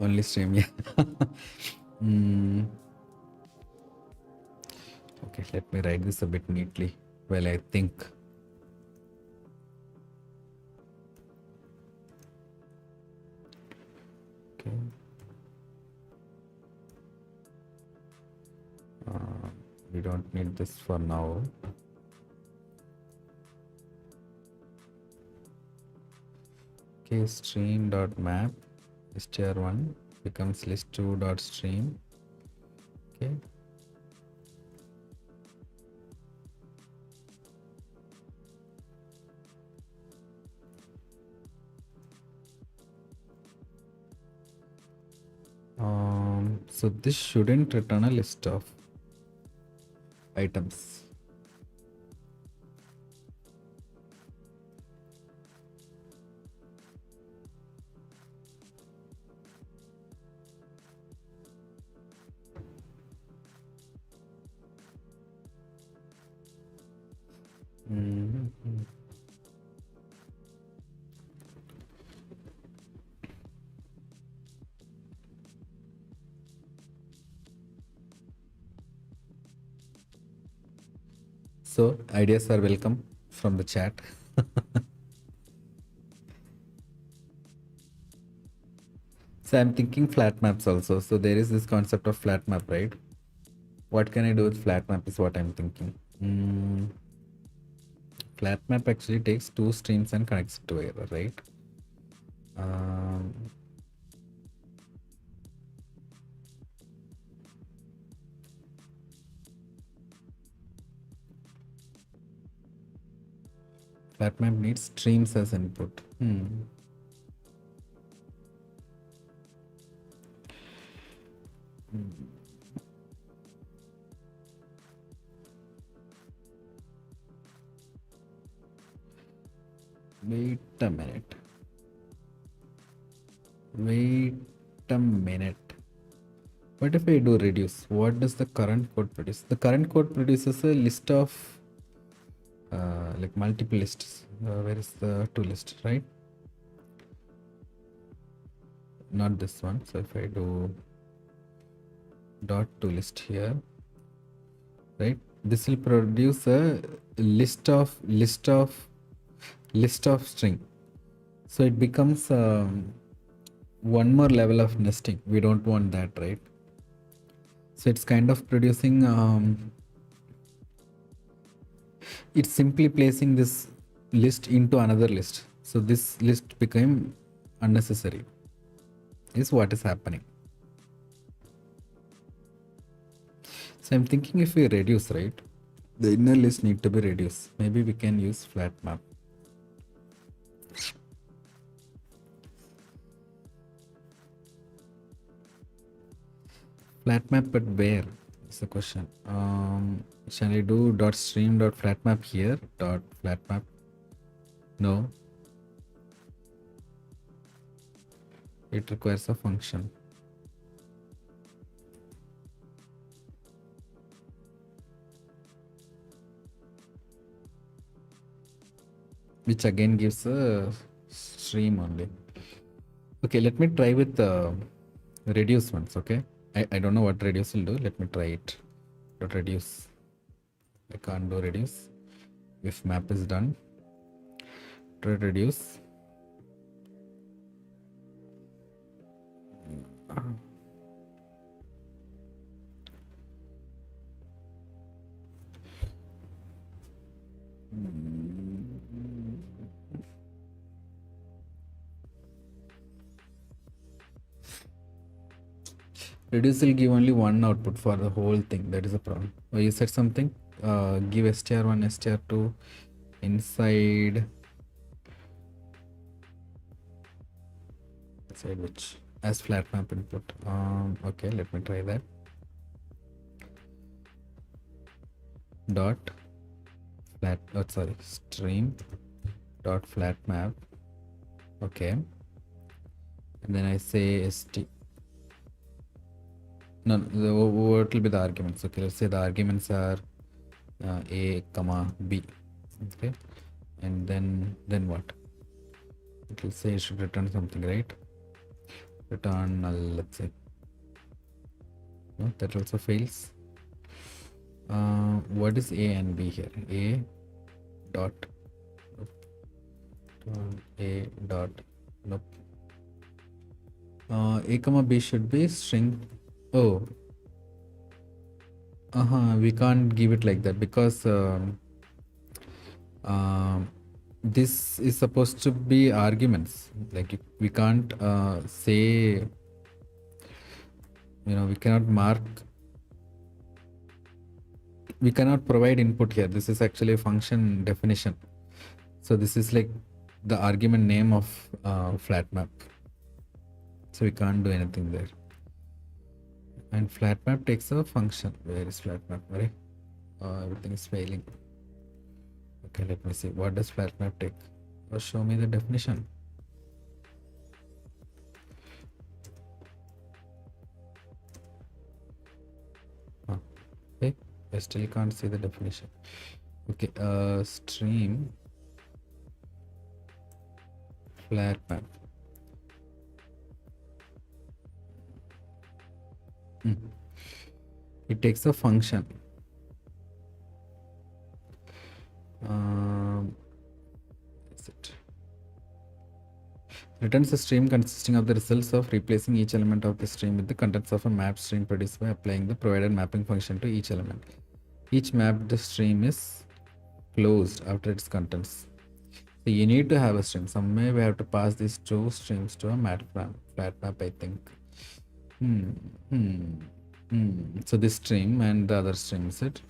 Only stream, yeah. Okay, let me write this a bit neatly while I think. we don't need this for now. Okay, stream dot map str1 becomes list2 dot stream. Okay. So this shouldn't return a list of items. Mm-hmm. So ideas are welcome from the chat. So I'm thinking flat maps also. So there is this concept of flat map, right? What can I do with flat map is what I'm thinking. Flat map actually takes two streams and connects it together, right? Flat map needs streams as input. Wait a minute. What if I do reduce? What does the current code produce? The current code produces a list of like multiple lists. Where is the to list, right? Not this one. So if I do dot to list here, right, this will produce a list of string. So it becomes one more level of nesting. We don't want that, right? So it's kind of producing it's simply placing this list into another list. So this list became unnecessary is what is happening. So I'm thinking if we reduce, right, the inner list need to be reduced. Maybe we can use flat map. Flat map, but where is the question? Shall I do dot stream dot flat map here? Dot flat map? No. It requires a function. Which again gives a stream only. Okay, let me try with the reduce ones, okay? I don't know what reduce will do. Let me try it. Dot reduce. I can't do reduce. If map is done, try reduce. Reduce will give only one output for the whole thing. That is a problem. Oh, you said something? Give str1, str2 inside which as flat map input. Okay, let me try that. Dot flat, stream dot flat map. Okay, and then I say st. No, what will be the arguments? Okay, let's say the arguments are a comma b. Okay, and then what? It will say it should return something, right? Return null, let's say. No, that also fails. What is a and b here? A dot a dot nope. A comma b should be string. Oh, We can't give it like that because um, this is supposed to be arguments. Like we can't say, we cannot mark, we cannot provide input here. This is actually a function definition. So this is like the argument name of flat map. So we can't do anything there. And flat map takes a function. Where is flat map? Right? Everything is failing. Okay, let me see. What does flat map take? Show me the definition. Okay, I still can't see the definition. Okay, stream flat map. It takes a function. Is it? Returns a stream consisting of the results of replacing each element of the stream with the contents of a map stream produced by applying the provided mapping function to each element. Each mapped stream is closed after its contents. So you need to have a stream. Somewhere we have to pass these two streams to a flat map, I think. So this stream and the other stream, is it?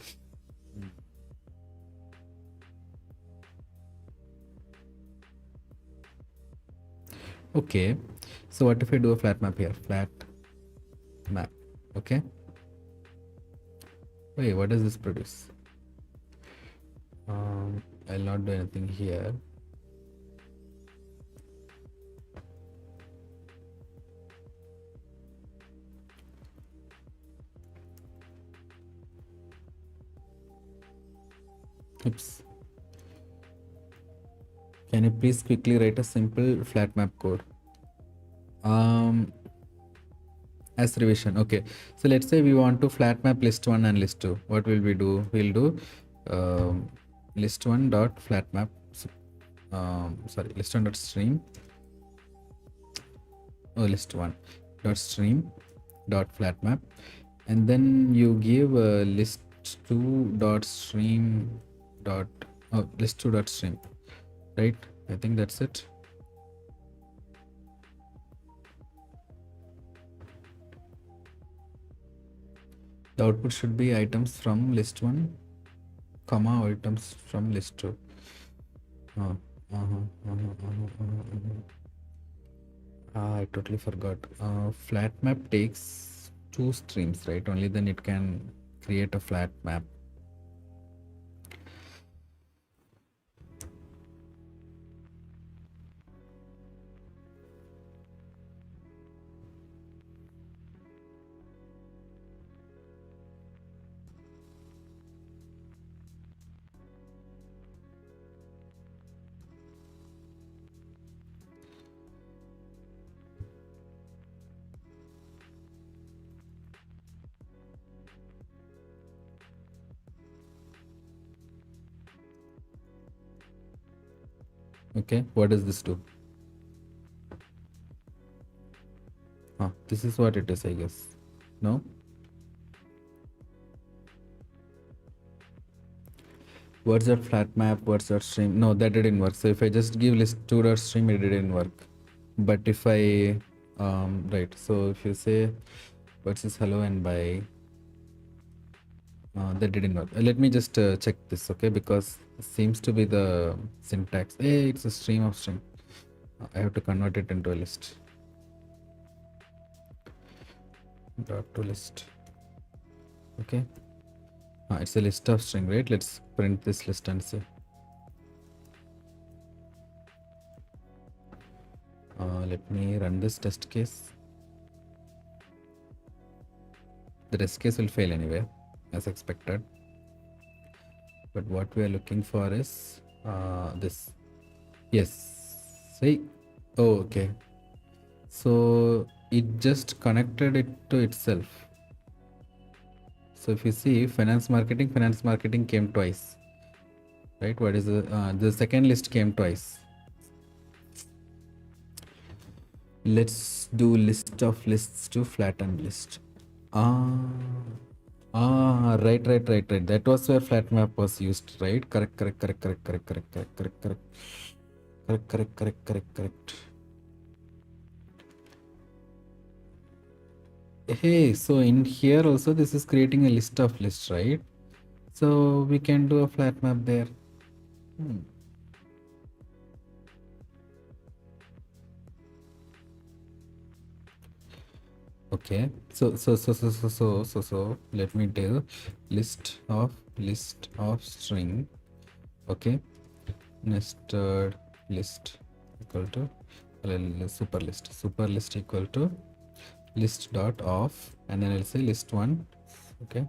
Okay, so what if I do a flat map here? Flat map, okay. Wait, what does this produce? I'll not do anything here. Oops. Can you please quickly write a simple flat map code? As revision. Okay, so let's say we want to flat map list 1 and list 2. What will we do? We'll do list 1 dot flat map, sorry, list 1 dot stream, list 1 dot stream dot flat map, and then you give list 2 dot stream dot list 2 dot stream, right? I think that's it. The output should be items from list 1, comma, items from list 2. I totally forgot. Flat map takes 2 streams, right? Only then it can create a flat map. Okay, what does this do? This is what it is, I guess. No? What's that flat map? What's that stream? No, that didn't work. So if I just give list 2 dot stream, it didn't work. But if I right, so if you say versus hello and bye, that didn't work. Let me just check this, okay? Because it seems to be the syntax. Hey, it's a stream of string. I have to convert it into a list. Dot to list. Okay. It's a list of string, right? Let's print this list and see. Let me run this test case. The test case will fail anyway, as expected. But what we are looking for is this. Yes. See? Oh, okay. So it just connected it to itself. So if you see finance marketing came twice, right? What is the second list came twice. Let's do list of lists to flatten list. Right. That was where flat map was used, right? Correct. Hey, so in here also this is creating a list of lists, right? So we can do a flat map there. Okay. So let me do list of string. Okay. Nested list equal to super list equal to list dot of, and then I'll say list one. Okay.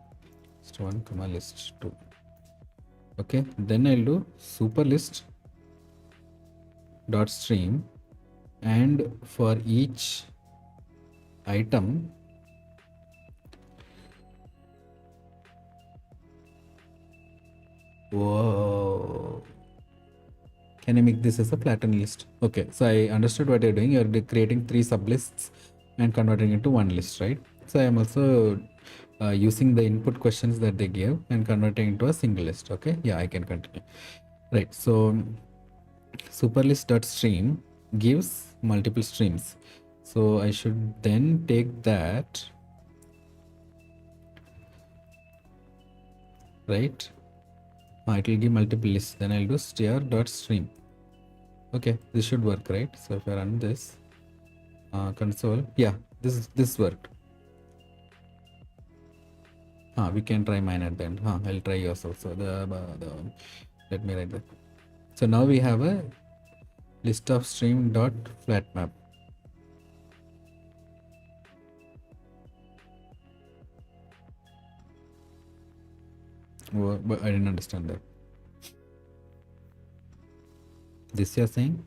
List one comma list two. Okay. Then I'll do super list dot stream, and for each item whoa, can I make this as a flattened list? Okay, so I understood what you're doing. You're creating 3 sublists and converting into one list, right? So I am also using the input questions that they give and converting into a single list. Okay, yeah, I can continue. Right, so superlist.stream gives multiple streams. So I should then take that, right? It will give multiple lists. Then I'll do str.stream. Okay, this should work, right? So if I run this console, yeah, this worked. We can try mine at the end. I'll try yours also. Let me write that. So now we have a list of stream dot flat map. Oh, but I didn't understand that. This you're saying?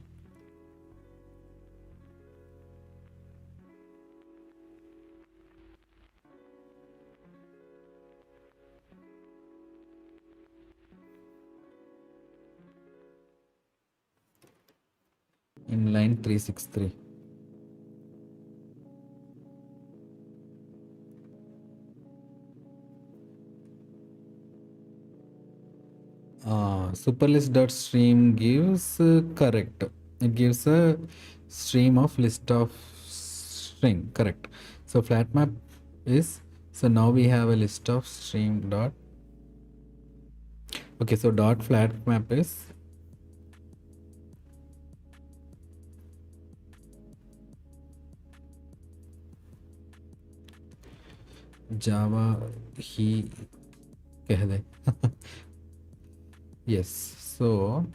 In line 363. Superlist.stream gives correct. It gives a stream of list of string. Correct. So flat map is, so now we have a list of stream dot. Okay, so dot flat map is Java ही कह दे. Yes, so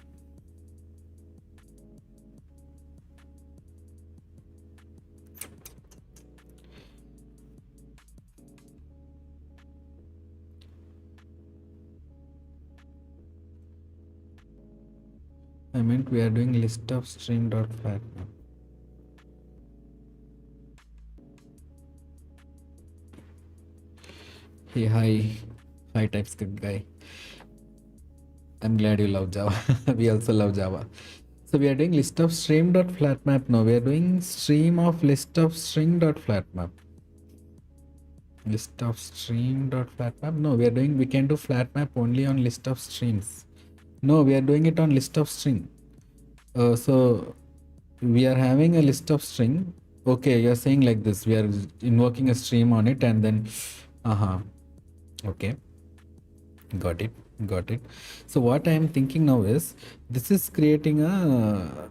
I meant we are doing list of stream dot flat map. Hey, hi TypeScript guy. I'm glad you love Java. We also love Java. So we are doing list of stream dot flat map. No, we are doing stream of list of string dot flat map. List of stream dot flat map. No, we can do flat map only on list of streams. No, we are doing it on list of string. So we are having a list of string. Okay, you're saying like this. We are invoking a stream on it and then okay. Got it. So what I am thinking now is this is creating a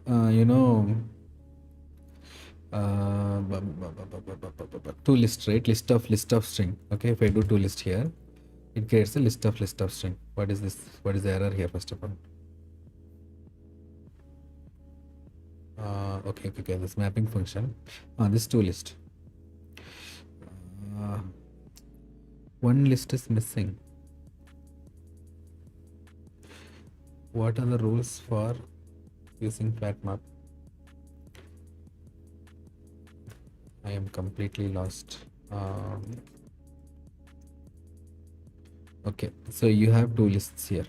two list, right? List of string. Okay, if I do two list here, it creates a list of string. What is this? What is the error here? First of all, okay. This mapping function. This two list. One list is missing. What are the rules for using flat map? I am completely lost. Okay, so you have two lists here.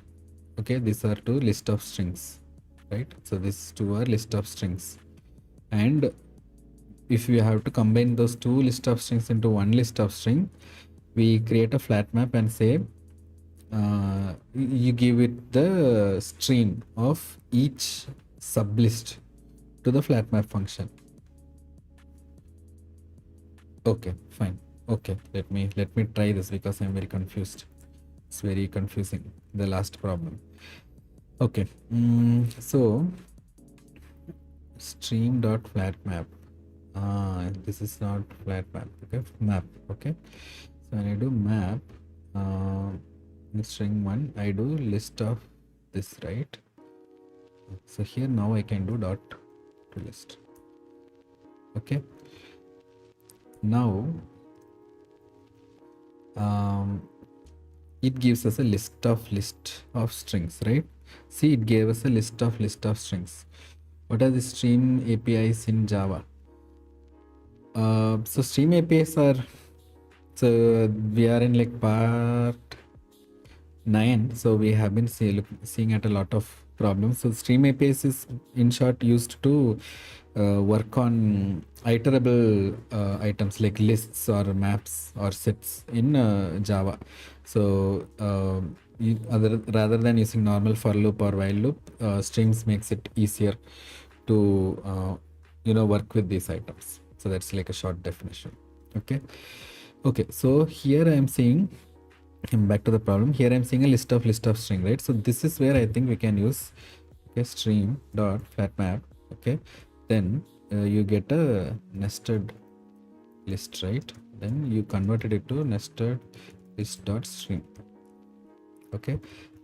Okay, these are two list of strings, right? So these two are list of strings, and if you have to combine those two list of strings into one list of string, we create a flat map and say you give it the stream of each sublist to the flat map function. Okay, fine. Okay, let me try this because I'm very confused. It's very confusing, the last problem. Okay, so stream dot flat map. This is not flat map. Okay, map. Okay, so when I do map, in string one, I do list of this, right? So here now I can do dot to list. Okay, now it gives us a list of strings, right? See, it gave us a list of strings. What are the stream APIs in Java? So stream APIs are, so we are in like part 9, so we have been seeing at a lot of problems. So stream APIs is in short used to work on iterable items like lists or maps or sets in Java. So rather than using normal for loop or while loop, streams makes it easier to work with these items. So that's like a short definition. Okay, so here I am saying, back to the problem, here I'm seeing a list of string, right? So this is where I think we can use stream dot flat map. Okay, then you get a nested list, right? Then you converted it to nested list dot stream. Okay,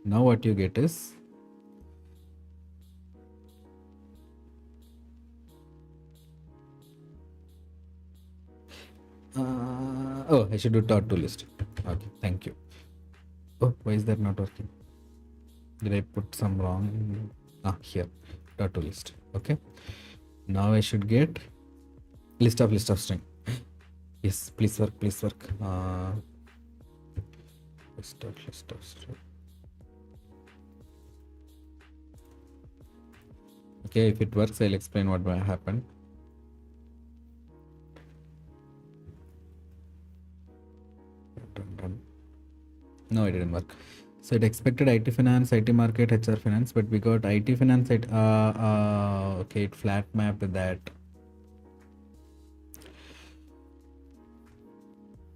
now what you get is oh, I should do dot to list. Okay, thank you. Oh, why is that not working? Did I put some wrong? Here, dot to list. Okay, now I should get list of string. Yes, please work. List of string. Okay, if it works, I'll explain what will happen. No, it didn't work. So it expected IT finance, IT market, HR finance, but we got IT finance. Okay, it flat mapped that.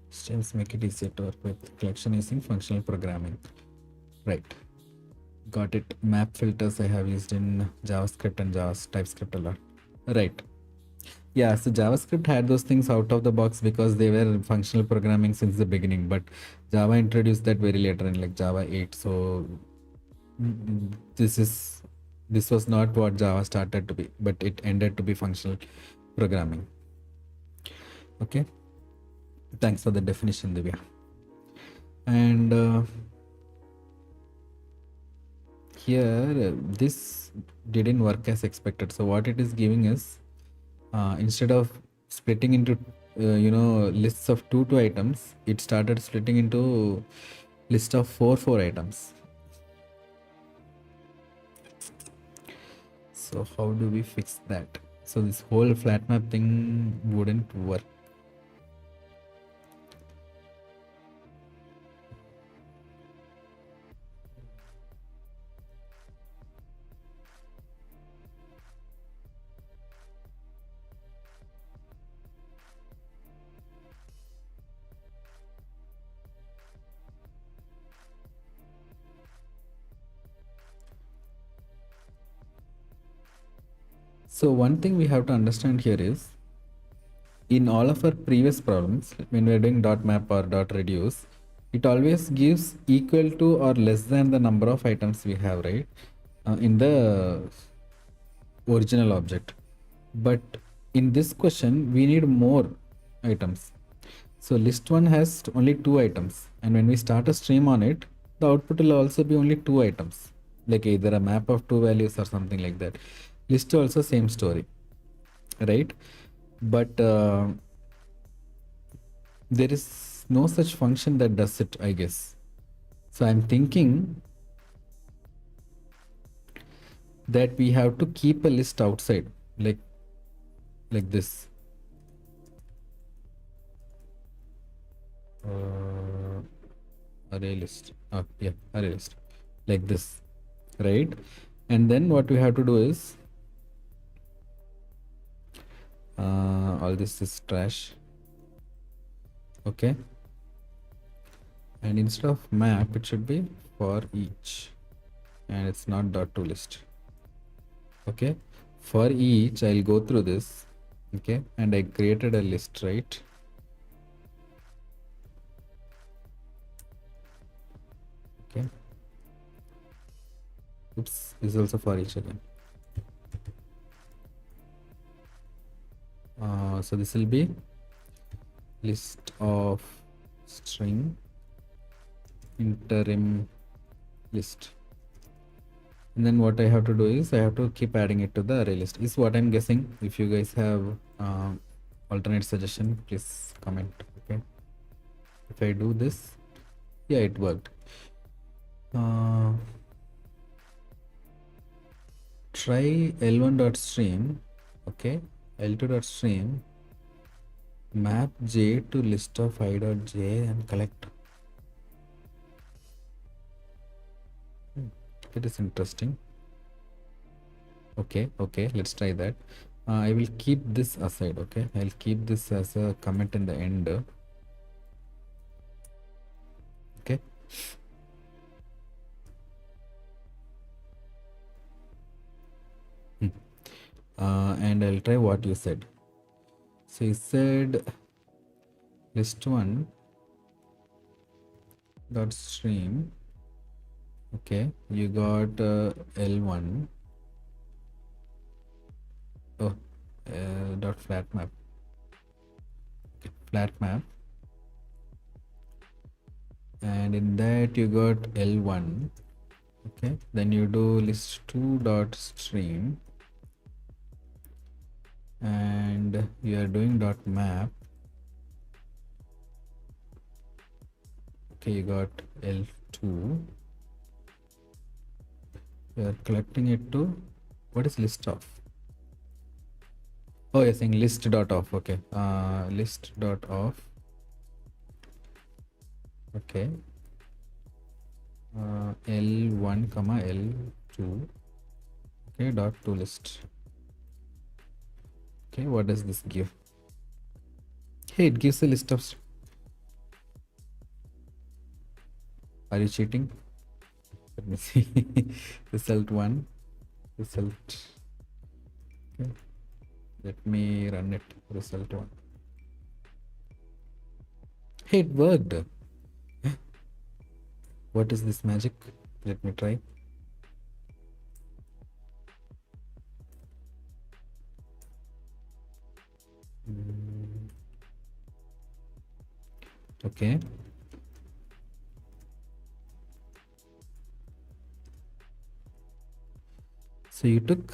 Streams make it easier to work with collection using functional programming. Right. Got it. Map filters I have used in JavaScript and TypeScript a lot. Right. Yeah, so JavaScript had those things out of the box because they were functional programming since the beginning, but Java introduced that very later in like Java 8. So this was not what Java started to be, but it ended to be functional programming. Okay, thanks for the definition, Divya. And here this didn't work as expected. So what it is giving is, instead of splitting into lists of 2 items, it started splitting into list of 4 items. So how do we fix that? So this whole flat map thing wouldn't work. So one thing we have to understand here is, in all of our previous problems, when we're doing dot map or dot reduce, it always gives equal to or less than the number of items we have, right? In the original object. But in this question, we need more items. So list one has only 2 items. And when we start a stream on it, the output will also be only 2 items, like either a map of 2 values or something like that. List also same story, right? But there is no such function that does it, I guess. So I'm thinking that we have to keep a list outside, like this. array list. Oh yeah, array list, like this, right? And then what we have to do is all this is trash. Okay, and instead of map it should be for each, and it's not dot to list. Okay, for each I'll go through this. Okay, and I created a list, right? Okay, oops, this is also for each again. So this will be list of string interim list, and then what I have to do is I have to keep adding it to the array list, is what I'm guessing. If you guys have alternate suggestion, please comment. Okay, if I do this, yeah, it worked. Try l1.stream. Okay, l2.stream map j to list of I.j and collect. It is interesting. Okay, let's try that. I will keep this aside. Okay, I'll keep this as a comment in the end. Okay, and I'll try what you said. So you said list one dot stream. Okay, you got l1. Oh, dot flat map. Okay, flat map, and in that you got l1. Okay, then you do list2 dot stream, and you are doing dot map. Okay, you got l2. You are collecting it to, what is list of? Oh, you're saying list dot off. Okay, list dot off. Okay, l1 comma l2. Okay, dot to list. Okay, what does this give? Hey, it gives a list of. Are you cheating? Let me see. Result 1, result. Okay, let me run it. Result 1. Hey, it worked. What is this magic? Let me try. Okay. So you took,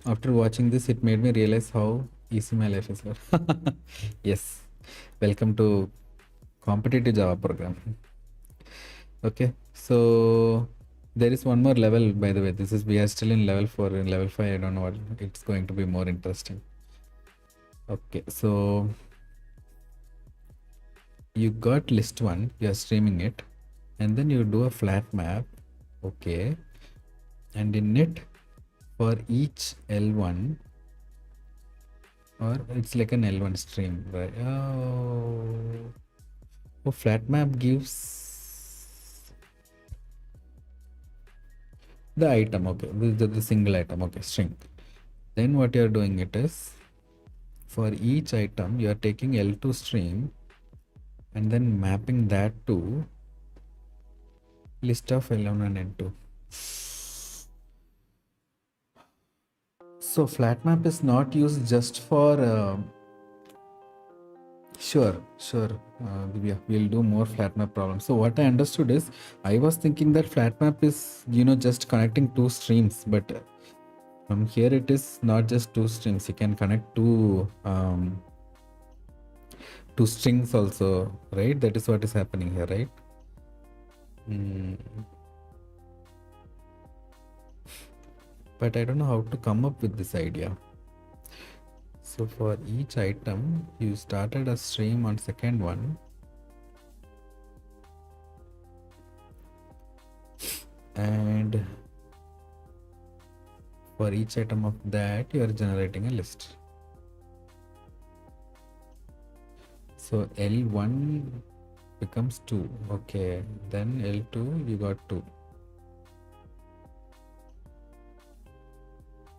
after watching this, it made me realize how easy my life is. Yes. Welcome to competitive Java program. Okay. So there is one more level, by the way. This is, we are still in level 4. In level 5, I don't know what, it's going to be more interesting. Okay. So you got list 1, you are streaming it, and then you do a flat map. Okay. And in it, for each L1, or it's like an L1 stream, right? Oh, flat map gives the item. Okay, the single item. Okay, string. Then what you're doing it is, for each item you're taking L2 stream and then mapping that to list of L1 and N2. So flat map is not used just for sure, Divya, we'll do more flat map problems. So what I understood is, I was thinking that flat map is, just connecting two streams, but from here it is not just two streams. You can connect two strings also, right? That is what is happening here, right? But I don't know how to come up with this idea. So for each item, you started a stream on second one, for each item of that you are generating a list. So L1 becomes 2. Okay, then L2 you got 2.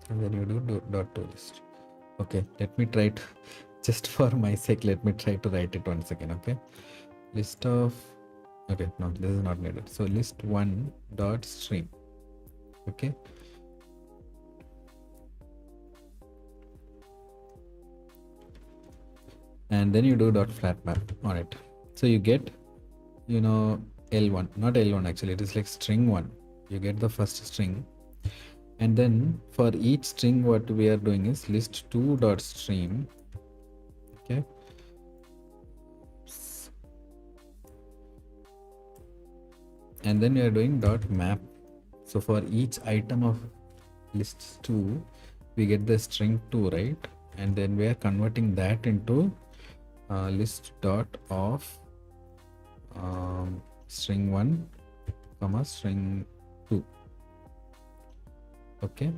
And then you do dot to list. Okay, let me try to, just for my sake, let me try to write it once again. Okay, list of, okay, no, this is not needed. So list 1 dot stream. Okay, and then you do dot flat map on it. So you get, you know, L1, not L1 actually, it is like string 1. You get the first string, and then for each string what we are doing is list 2 dot stream. Okay, and then we are doing dot map. So for each item of list 2 we get the string 2, right? And then we are converting that into list dot of string 1 comma string 2. Okay,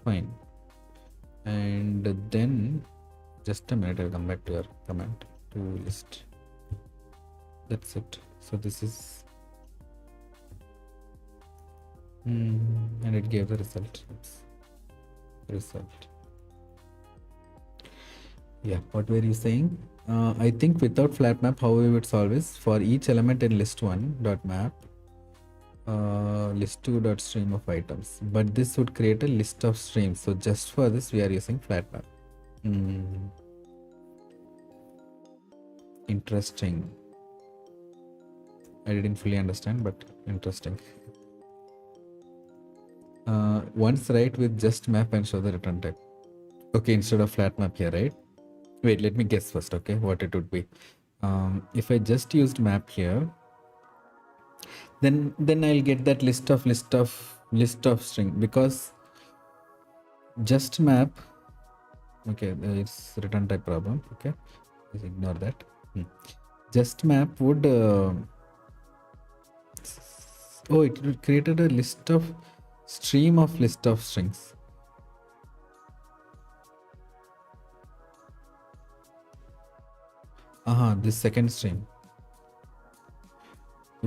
fine. And then just a minute, I'll come back to your command to list. That's it. So this is and it gave the result. Result. Yeah, what were you saying? I think without flat map, how we would solve is for each element in list 1 dot map list 2 dot stream of items, but this would create a list of streams. So just for this we are using flat map. Interesting. I didn't fully understand, but interesting. Once write with just map and show the return type. Okay, instead of flat map here, right? Wait, let me guess first. Okay, what it would be. If I just used map here, then I'll get that list of string, because just map. Okay, it's return type problem. Okay, just ignore that. Just map would oh, it created a list of stream of list of strings. This second stream,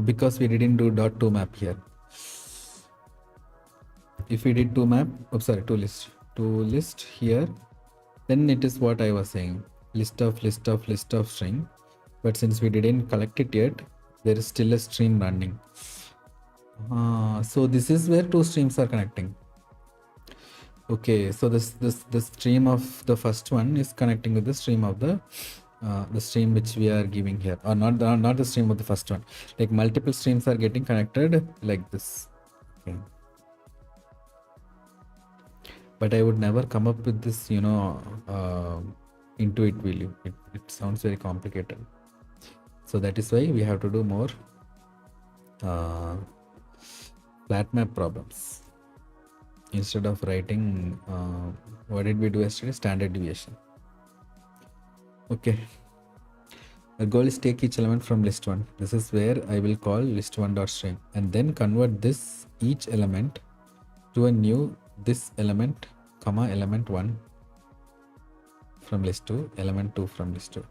because we didn't do dot to map here. If we did to map, to list here, then it is what I was saying, list of string. But since we didn't collect it yet, there is still a stream running. So this is where two streams are connecting. Okay, so the stream of the first one is connecting with the stream of the stream which we are giving here, or not the stream of the first one. Like multiple streams are getting connected like this. Okay. But I would never come up with this, intuit value. It sounds very complicated. So that is why we have to do more flat map problems instead of writing what did we do yesterday, standard deviation. Okay, the goal is take each element from list 1. This is where I will call list 1 dot string, and then convert this each element to a new this element comma element 1 from list 2, element 2 from list 2.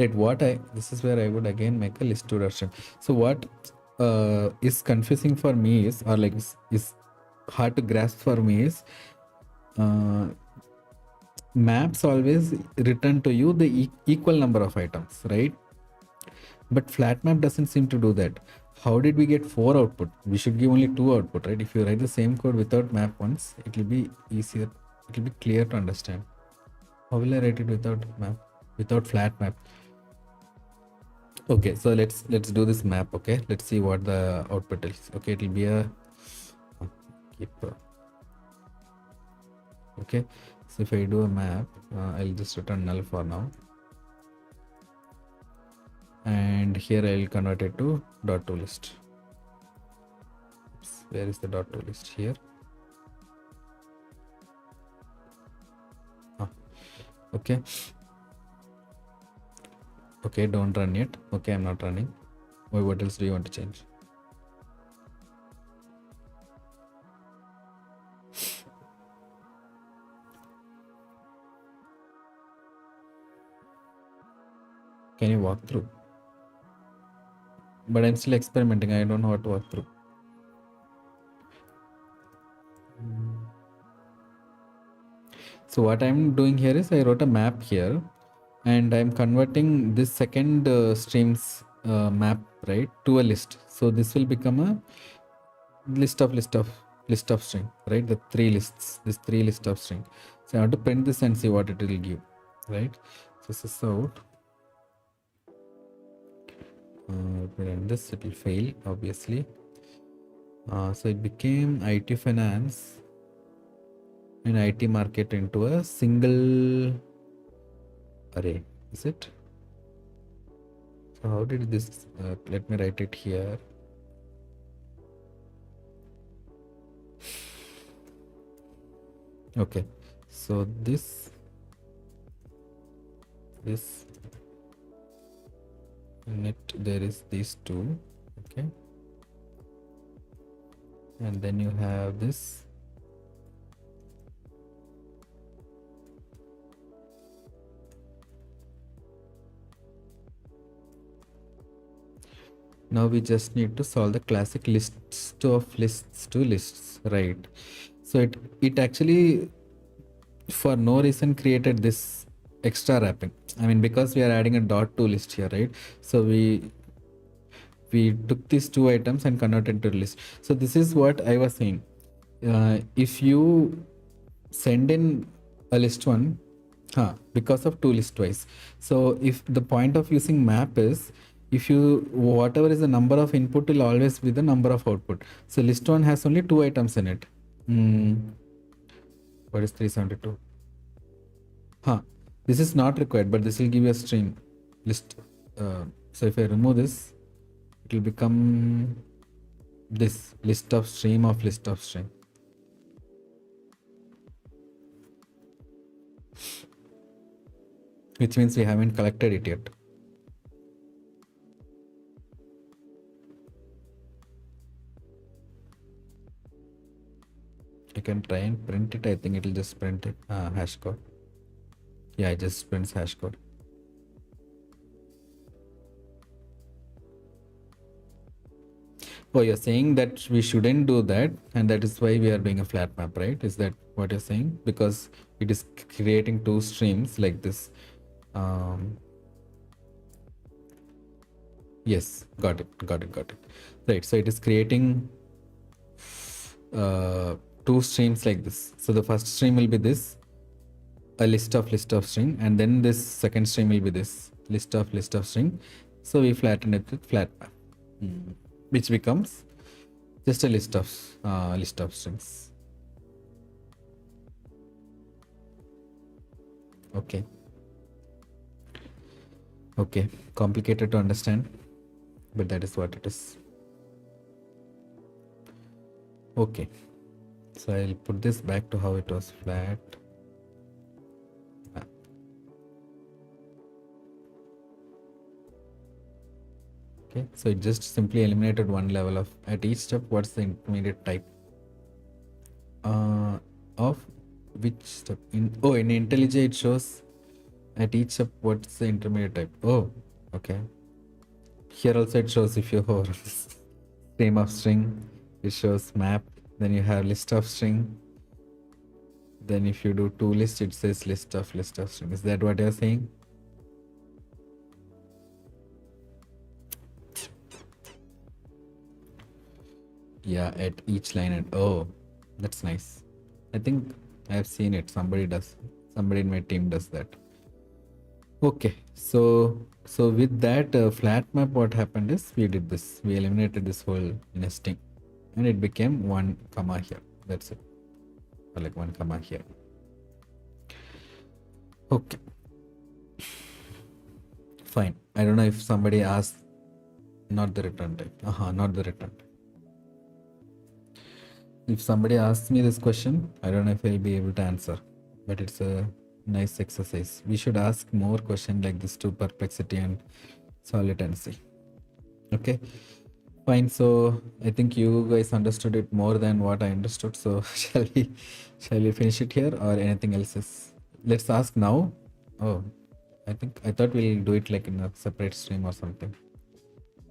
Right, this is where I would again make a list 2 dot string. So what is confusing for me is, or like is hard to grasp for me is, maps always return to you the equal number of items, right? But flat map doesn't seem to do that. How did we get 4 output? We should give only 2 output, right? If you write the same code without map once, it will be easier. It will be clear to understand. How will I write it without map, without flat map? Okay, so let's do this map. Okay, let's see what the output is. Okay, it will be a keep. Okay, so if I do a map, I'll just return null for now, and here I'll convert it to dot to list. Oops, where is the dot to list? Here. Okay. Okay, don't run yet. Okay, I'm not running. Wait, what else do you want to change? Can you walk through? But I'm still experimenting. I don't know what to walk through. So what I'm doing here is I wrote a map here, and I'm converting this second stream's map, right, to a list. So this will become a list of string, right? The three lists, this three list of string. So I want to print this and see what it will give, right? So this is out. Run this, it will fail, obviously. So it became IT finance and IT market into a single array, is it? So how did this, let me write it here. Okay, so this in it there is these two, okay, and then you have this. Now we just need to solve the classic lists of lists to lists, right? So it actually for no reason created this extra wrapping. I mean, because we are adding a dot to list here, right? So we took these two items and converted to list. So this is what I was saying. If you send in a list one, because of two list twice. So if the point of using map is, if you whatever is the number of input will always be the number of output. So list one has only two items in it. What is 372? This is not required, but this will give you a string list. So if I remove this, it will become this list of stream of list of string. Which means we haven't collected it yet. I can try and print it. I think it will just print it. Hash code. Yeah, it just prints hash code. Oh, you're saying that we shouldn't do that, and that is why we are doing a flat map, right? Is that what you're saying? Because it is creating two streams like this. Yes, got it. Right, so it is creating two streams like this. So the first stream will be this, a list of string, and then this second stream will be this list of string. So we flatten it with flat map, which becomes just a list of strings. Okay, complicated to understand, but that is what it is. Okay, so I'll put this back to how it was, flat. Okay, so it just simply eliminated one level of, at each step, what's the intermediate type of which step? In IntelliJ it shows at each step what's the intermediate type. Oh, okay. Here also it shows if you hover stream of string, it shows map, then you have list of string, then if you do two lists, it says list of string. Is that what you're saying? Yeah, at each line. And oh, that's nice. I think I have seen it. Somebody in my team does that. Okay, so with that flat map, what happened is we did this. We eliminated this whole nesting, and it became one comma here. That's it. Or like one comma here. Okay. Fine. I don't know if somebody asked, not the return type. Not the return type. If somebody asks me this question, I don't know if I'll be able to answer, but it's a Nice exercise. We should ask more questions like this to perplexity and solid and see. Okay, fine. So I think you guys understood it more than what I understood. So shall we finish it here or anything else? Let's ask now. Oh, I thought we'll do it like in a separate stream or something.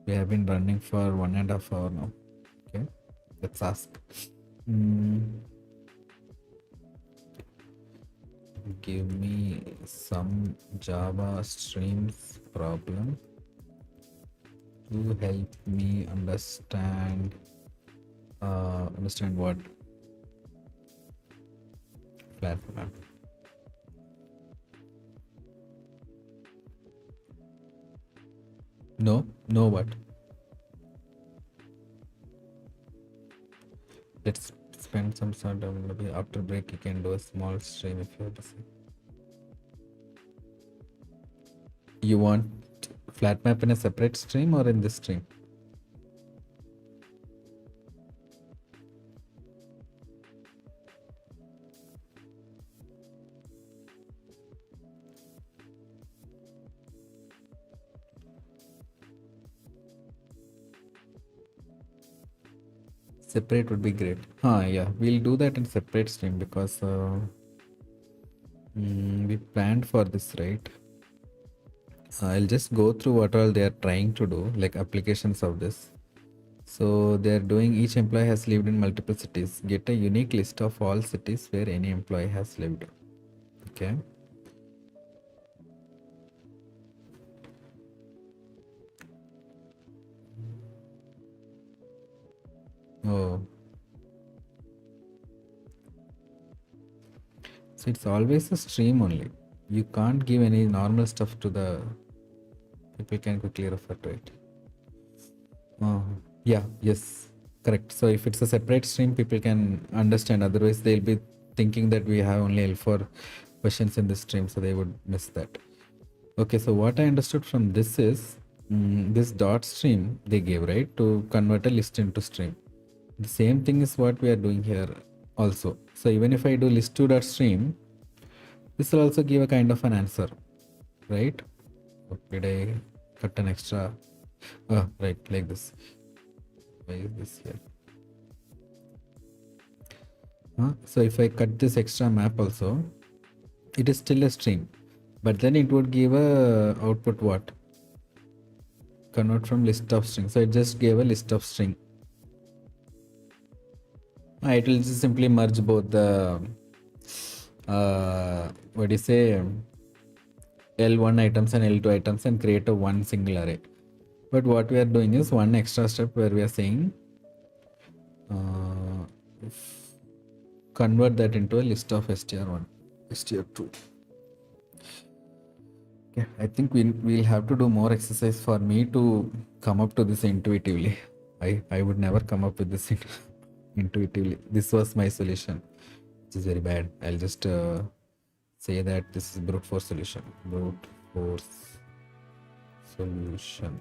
We have been running for 1.5 hours now. Okay, let's ask. Give me some Java streams problem to help me understand what flat map. No what? Let's spend some sort of maybe after break. You can do a small stream if you have to see. You want flat map in a separate stream or in this stream? Separate would be great. Yeah, we'll do that in separate stream because we planned for this, right? I'll just go through what all they are trying to do, like applications of this. So they're doing each employee has lived in multiple cities. Get a unique list of all cities where any employee has lived. Okay. Oh. So it's always a stream only. You can't give any normal stuff to the people can quickly refer to it. Yeah, yes, correct. So if it's a separate stream, people can understand. Otherwise, they'll be thinking that we have only L4 questions in this stream, so they would miss that. Okay, so what I understood from this is this dot stream they gave, right, to convert a list into stream. The same thing is what we are doing here also. So even if I do list2 dot stream, this will also give a kind of an answer, right? Did I cut an extra? Right, like this. Why is this here? So if I cut this extra map also, it is still a string, but then it would give a output what? Convert from list of string. So it just gave a list of string. It will just simply merge both the what do you say, L1 items and L2 items and create a one single array. But what we are doing is one extra step where we are saying convert that into a list of str1, str2. Okay, I think we'll have to do more exercise for me to come up to this intuitively. I would never come up with this intuitively. This was my solution, which is very bad. I'll just say that this is brute force solution. Brute force solution.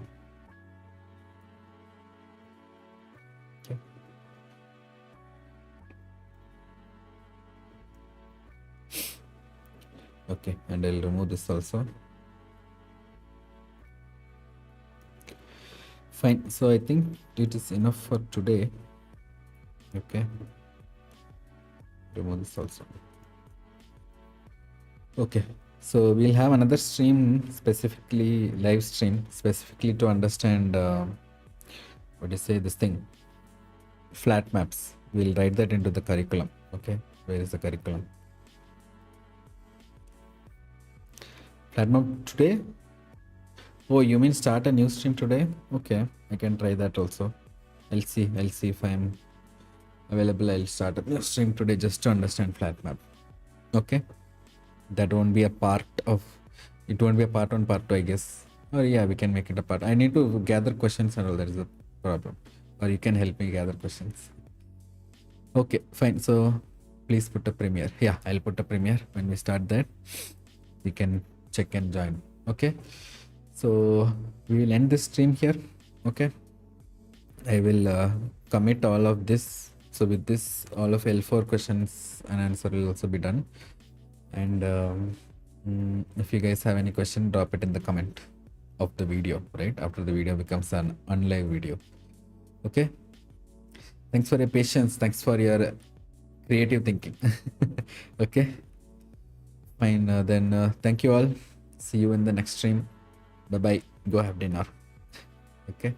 Okay. Okay, and I'll remove this also. Fine. So I think it is enough for today. Okay. Remove this also. Okay. So we'll have another stream specifically, live stream specifically to understand what do you say, this thing, flat maps. We'll write that into the curriculum. Okay. Where is the curriculum? Flat map today? Oh, you mean start a new stream today? Okay, I can try that also. I'll see if I'm available. I'll start a new stream today just to understand flat map. Okay, that won't be a part of it. Won't be a part 1, part 2, I guess. Or yeah, we can make it a part. I need to gather questions and all. That is a problem. Or you can help me gather questions. Okay, fine. So please put a premiere. Yeah, I'll put a premiere. When we start that, we can check and join. Okay. So we will end this stream here. Okay. I will commit all of this. So with this, all of L4 questions and answer will also be done. And If you guys have any question, drop it in the comment of the video, right? After the video becomes an unlive video. Okay. Thanks for your patience. Thanks for your creative thinking. Okay. Fine. Then thank you all. See you in the next stream. Bye bye. Go have dinner. Okay.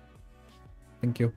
Thank you.